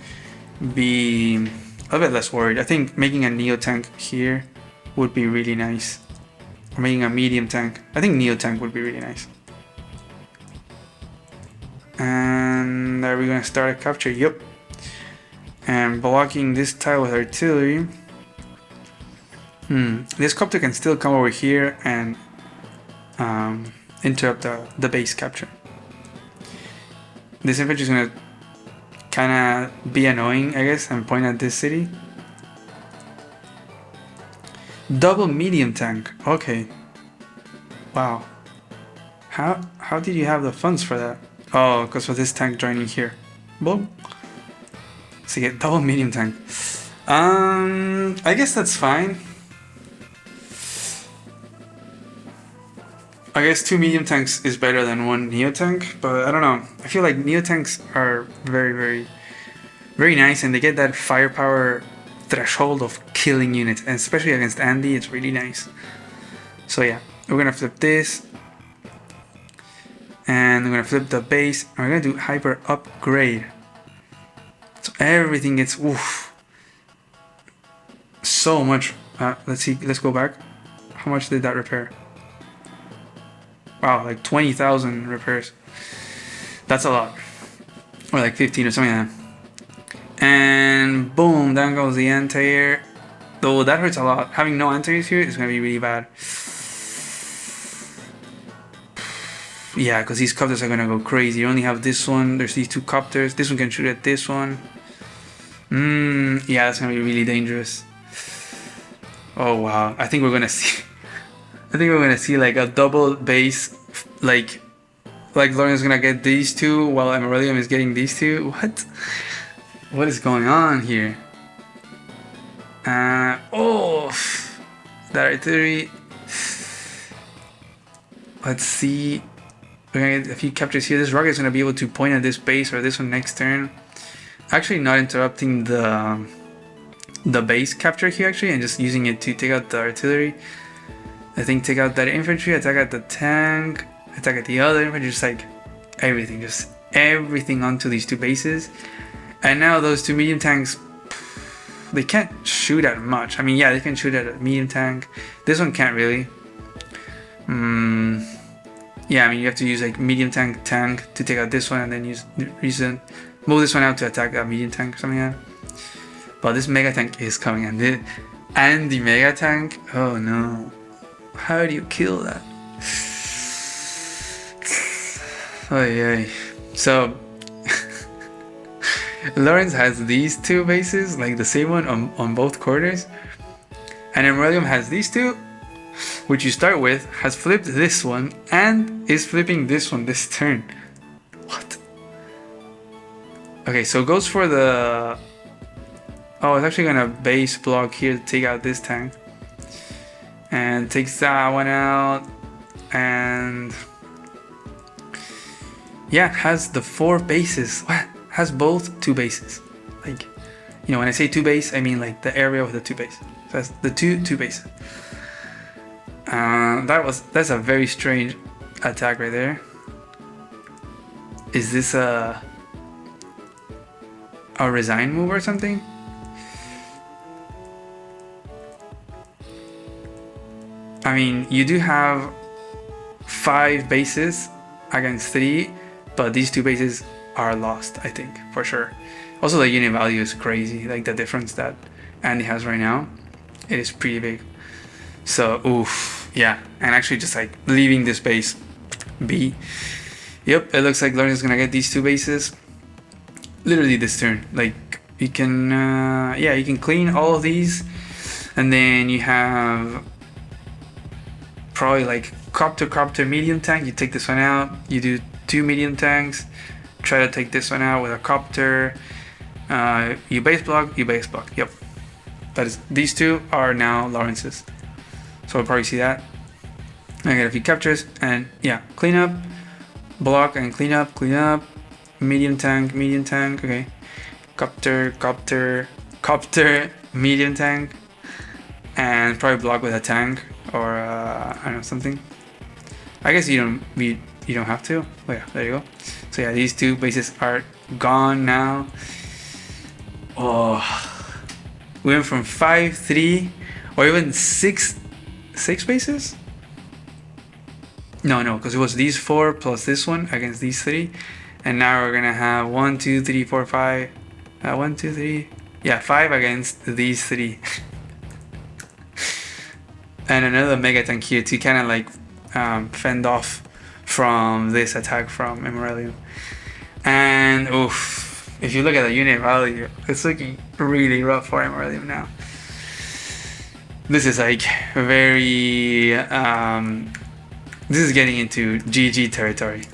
be a bit less worried. I think making a Neo tank here would be really nice. Or making a medium tank. I think Neo tank would be really nice. And are we gonna start a capture? Yep. And blocking this tile with artillery. This copter can still come over here and interrupt the base capture. This infantry is gonna kinda be annoying, I guess, and point at this city. Double medium tank. Okay. Wow. How did you have the funds for that? Oh, because of this tank joining here. Boom. So you get double medium tank. I guess that's fine. I guess 2 medium tanks is better than 1 Neo tank, but I don't know. I feel like Neo tanks are very nice, and they get that firepower threshold of killing units, and especially against Andy, it's really nice. So yeah, we're gonna flip this. And we're gonna flip the base, and we're gonna do hyper upgrade. So everything gets so much. Let's see, let's go back. How much did that repair? Wow, like 20,000 repairs. That's a lot. Or like 15 or something like that. And boom, down goes the anti-air. Though that hurts a lot. Having no anti-airs here is gonna be really bad. Yeah, because these copters are gonna go crazy. You only have this one. There's these 2 copters. This one can shoot at this one. Yeah, that's gonna be really dangerous. Oh wow, I think we're gonna see. I think we're gonna see like a double base, like Lawrence is gonna get these 2 while Emeraldium is getting these 2. What is going on here? Oh, that artillery. Let's see. We're gonna get a few captures here. This rocket is gonna be able to point at this base or this one next turn. Actually, not interrupting the base capture here actually, and just using it to take out the artillery. I think take out that infantry, attack at the tank, attack at the other infantry, just like everything onto these 2 bases. And now those 2 medium tanks, they can't shoot at much. I mean, yeah, they can shoot at a medium tank. This one can't really. Yeah, I mean, you have to use like medium tank to take out this one, and then move this one out to attack that medium tank or something like that. But this mega tank is coming, and the mega tank, oh no. How do you kill that? Oh yeah. So Lawrence has these two bases, like the same one on both corners, and Aurelium has these two, which you start with, has flipped this one and is flipping this one this turn. What? Okay, so it goes for the... Oh, it's actually gonna base block here to take out this tank. And takes that one out. And... yeah, it has the 4 bases. What? Has both 2 bases. Like, you know, when I say 2 base, I mean like the area with the 2 bases. So that's the two bases. That's a very strange attack right there. Is this a resign move or something? I mean, you do have 5 bases against 3, but these 2 bases are lost, I think, for sure. Also, the unit value is crazy. Like the difference that Andy has right now, it is pretty big. So, oof, yeah. And actually just like leaving this base be. Yep, it looks like Lawrence is gonna get these 2 bases literally this turn. Like, you can, yeah, you can clean all of these, and then you have probably like copter medium tank. You take this one out, you do 2 medium tanks, try to take this one out with a copter, you base block. Yep, that is, these 2 are now Lawrence's, so we'll probably see that. I get a few captures, and yeah, clean up, block, and clean up, medium tank, okay, copter, medium tank, and probably block with a tank or I don't know, something. I guess you don't have to. Oh yeah, there you go. So yeah, these 2 bases are gone now. Oh, we went from 5, 3, or even 6 bases. No, because it was these 4 plus this one against these 3, and now we're gonna have 1, 2, 3, 4, 5. 1, 2, 3. Yeah, 5 against these 3. And another mega tank here to kind of like fend off from this attack from Aurelium. And oof, if you look at the unit value, it's looking really rough for Aurelium now. This is like very this is getting into GG territory.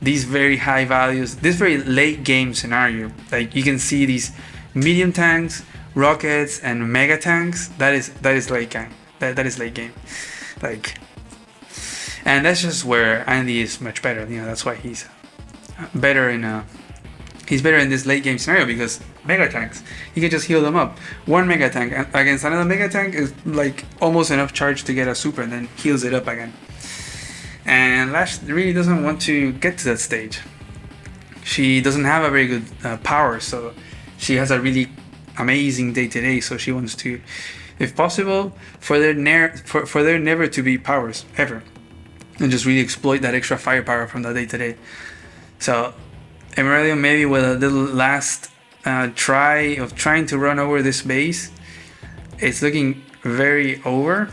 These very high values, this very late game scenario, like you can see these medium tanks, rockets, and mega tanks. That is late game. That is late game, like, and that's just where Andy is much better. You know, that's why he's better in this late game scenario, because mega tanks, you can just heal them up. One mega tank against another mega tank is like almost enough charge to get a super, and then heals it up again. And Lash really doesn't want to get to that stage. She doesn't have a very good power, so she has a really amazing day-to-day. So she wants to, if possible, for there never to be powers ever, and just really exploit that extra firepower from the day-to-day. So Aurelium, maybe with a little last try of trying to run over this base, it's looking very over,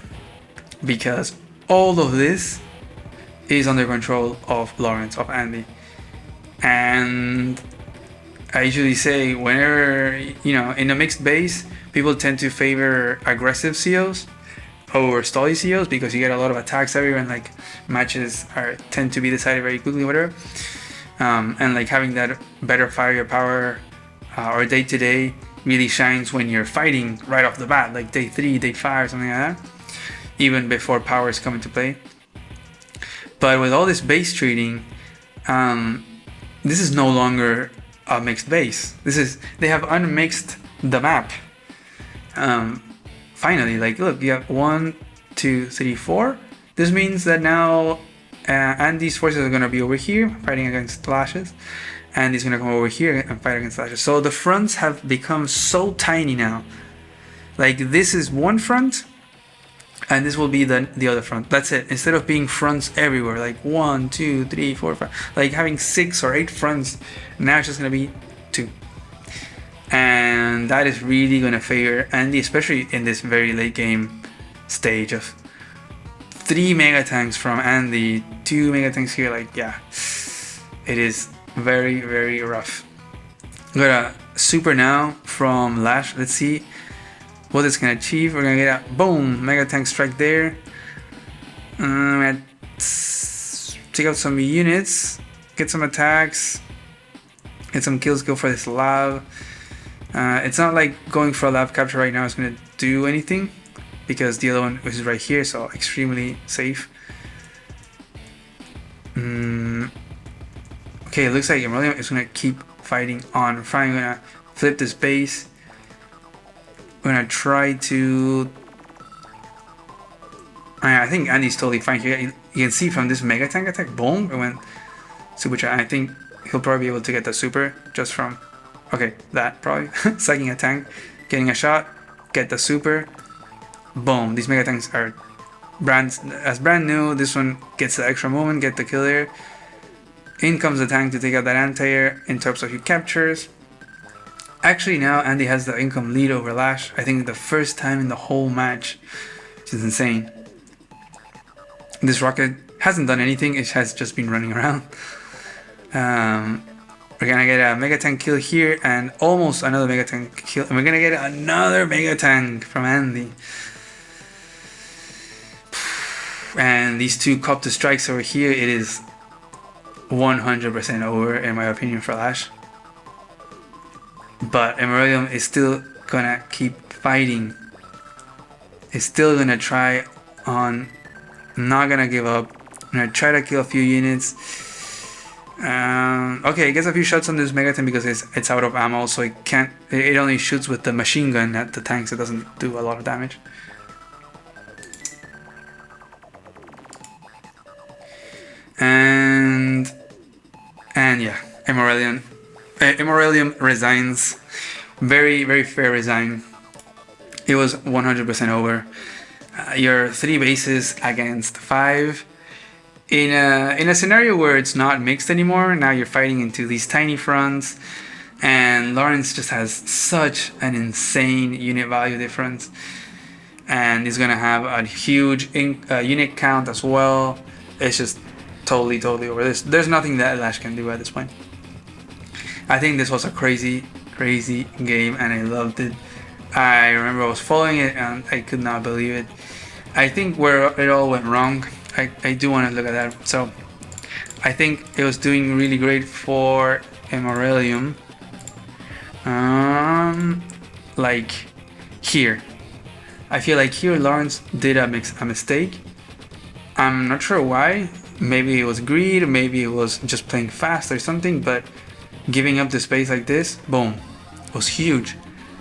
because all of this is under control of Lawrence, of Andy. And I usually say, whenever, you know, in a mixed base, people tend to favor aggressive COs over stally COs, because you get a lot of attacks everywhere, and like matches tend to be decided very quickly, whatever. And like having that better firepower or day to day really shines when you're fighting right off the bat, like day 3, day 5, something like that, even before powers come into play. But with all this base trading, this is no longer a mixed base. They have unmixed the map. Finally, like, look, you have 1, 2, 3, 4. This means that now Andy's forces are gonna be over here fighting against Lashes, and he's gonna come over here and fight against Lashes. So the fronts have become so tiny now. Like, this is one front, and this will be the other front. That's it. Instead of being fronts everywhere, like 1, 2, 3, 4, 5, like having 6 or 8 fronts, now it's just gonna be 2. And that is really gonna favor Andy, especially in this very late game stage of 3 mega tanks from Andy, 2 mega tanks here. Like, yeah, it is very, very rough. We got a super now from Lash. Let's see what it's gonna achieve. We're gonna get a boom mega tank strike there. Take out some units, get some attacks, get some kills, go for this lab. It's not like going for a lab capture right now is going to do anything because the other one is right here, so extremely safe. Okay, it looks like Emrelium is going to keep fighting on. We're finally going to flip this base. We're going to try to... I think Andy's totally fine here. You can see from this mega tank attack, boom, it went super chat. I think he'll probably be able to get the super just from, okay, that probably. Psyching a tank, getting a shot, get the super, boom. These mega tanks are brand new. This one gets the extra movement, get the kill there. In comes the tank to take out that anti-air, interrupts a few captures. Actually now Andy has the income lead over Lash. I think the first time in the whole match, which is insane. This rocket hasn't done anything, it has just been running around. We're gonna get a mega tank kill here and almost another mega tank kill, and we're gonna get another mega tank from Andy. And these two copter strikes over here, it is 100% over in my opinion for Lash. But Emrelium is still gonna keep fighting. It's still gonna try on. Not gonna give up. I'm gonna try to kill a few units. Okay, it gets a few shots on this mega tank because it's out of ammo, so it can't. It only shoots with the machine gun at the tanks. It doesn't do a lot of damage. And yeah, Emrelium resigns. Very, very fair resign. It was 100% over. Your 3 bases against 5 in a scenario where it's not mixed anymore. Now you're fighting into these tiny fronts, and Lawrence just has such an insane unit value difference, and he's gonna have a huge unit count as well. It's just totally over. There's nothing that Lash can do at this point. I think this was a crazy game, and I loved it. I remember I was following it and I could not believe it. I think where it all went wrong, I do want to look at that. So I think it was doing really great for Emrelium. Like here, I feel like here Lawrence did a mistake. I'm not sure why. Maybe it was greed, maybe it was just playing fast or something, but giving up the space like this, boom, was huge.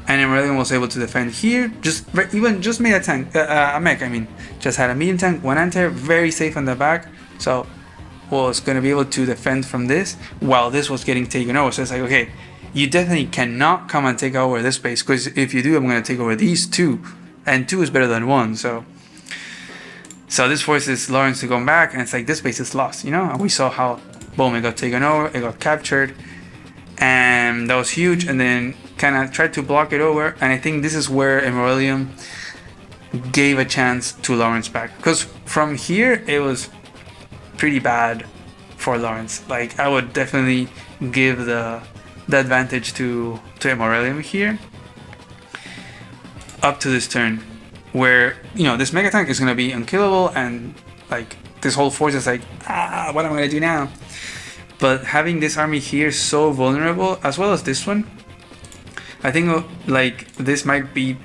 And Emrelium was able to defend here, just made a tank, a mech, I mean, just had a medium tank, 1 anti-air, very safe on the back, so was going to be able to defend from this while this was getting taken over. So it's like, okay, you definitely cannot come and take over this space, because if you do, I'm going to take over these 2, and 2 is better than 1, so this forces Lawrence to go back, and it's like, this space is lost, you know, and we saw how, boom, it got taken over, it got captured, and that was huge, and then kind of tried to block it over, and I think this is where Emrelium gave a chance to Lawrence back, because from here it was pretty bad for Lawrence. Like, I would definitely give the advantage to Emrelium here up to this turn, where, you know, this mega tank is gonna be unkillable, and like this whole force is like, what am I gonna do now? But having this army here so vulnerable, as well as this one, I think like this might be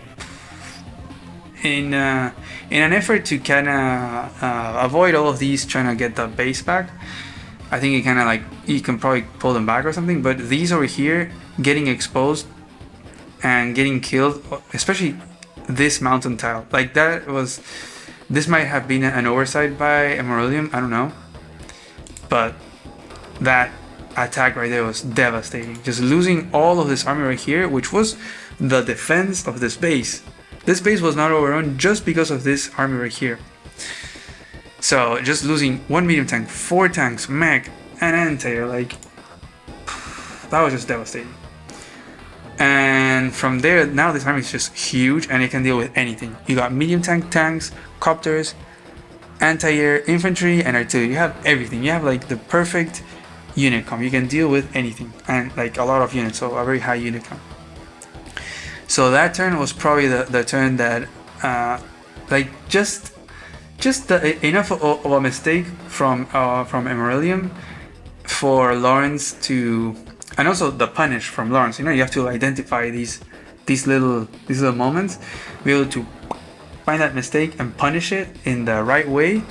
in an effort to kind of avoid all of these trying to get the base back. I think you can probably pull them back or something. But these over here getting exposed and getting killed, especially this mountain tile, like this might have been an oversight by Emrelium. I don't know, but that attack right there was devastating. Just losing all of this army right here, which was the defense of this base. This base was not overrun just because of this army right here. So just losing 1 medium tank, 4 tanks, mech, and anti-air, like, that was just devastating. And from there, now this army is just huge, and it can deal with anything. You got medium tanks, copters, anti-air, infantry, and artillery. You have everything. You have like the perfect unit comp. You can deal with anything, and like a lot of units, so a very high unit count. So that turn was probably the turn that like just enough of a mistake from Emerilium for Lawrence to, and also the punish from Lawrence. You know, you have to identify these little moments, be able to find that mistake and punish it in the right way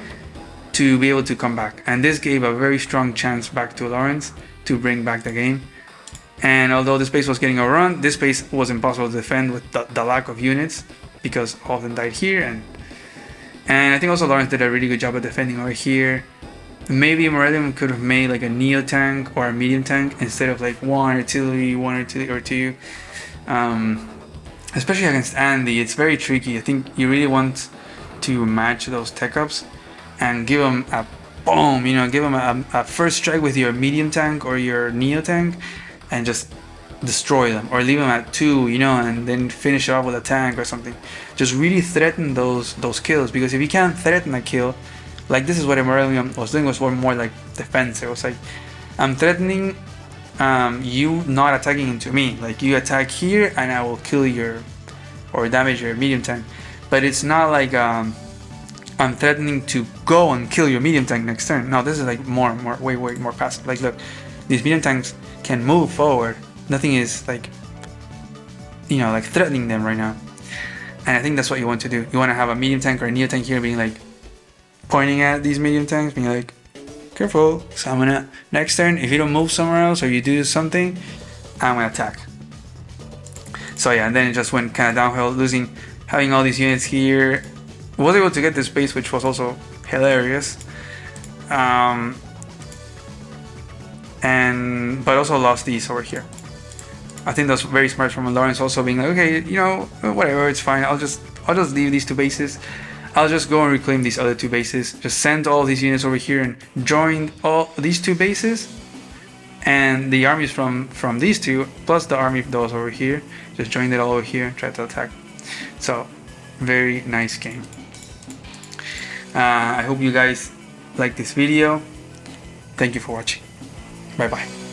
to be able to come back. And this gave a very strong chance back to Lawrence to bring back the game. And although this base was getting overrun, this base was impossible to defend with the lack of units, because all of them died here. And I think also Lawrence did a really good job of defending over here. Maybe Emerilium could have made like a neo tank or a medium tank instead of like one artillery or two. Especially against Andy, it's very tricky. I think you really want to match those tech ups and give him a boom, you know, give him a first strike with your medium tank or your neo tank and just destroy them, or leave them at 2, you know, and then finish it off with a tank or something. Just really threaten those kills, because if you can't threaten a kill, like this is what Emerilium was doing, was more like defense. It was like, I'm threatening you not attacking into me, like you attack here and I will kill your or damage your medium tank. But it's not like I'm threatening to go and kill your medium tank next turn. No, this is like way more passive. Like look, these medium tanks can move forward. Nothing is like, you know, like threatening them right now. And I think that's what you want to do. You want to have a medium tank or a neo tank here being like pointing at these medium tanks, being like, careful, so I'm gonna, next turn, if you don't move somewhere else or you do something, I'm gonna attack. So yeah, and then it just went kind of downhill, having all these units here. Was able to get this base, which was also hilarious. But also lost these over here. I think that's very smart from Lawrence, also being like, okay, you know, whatever, it's fine. I'll just leave these 2 bases. I'll just go and reclaim these other 2 bases. Just send all these units over here and join all these 2 bases, and the armies from these 2 plus the army of those over here. Just join it all over here and try to attack. So very nice game. I hope you guys like this video. Thank you for watching. Bye bye.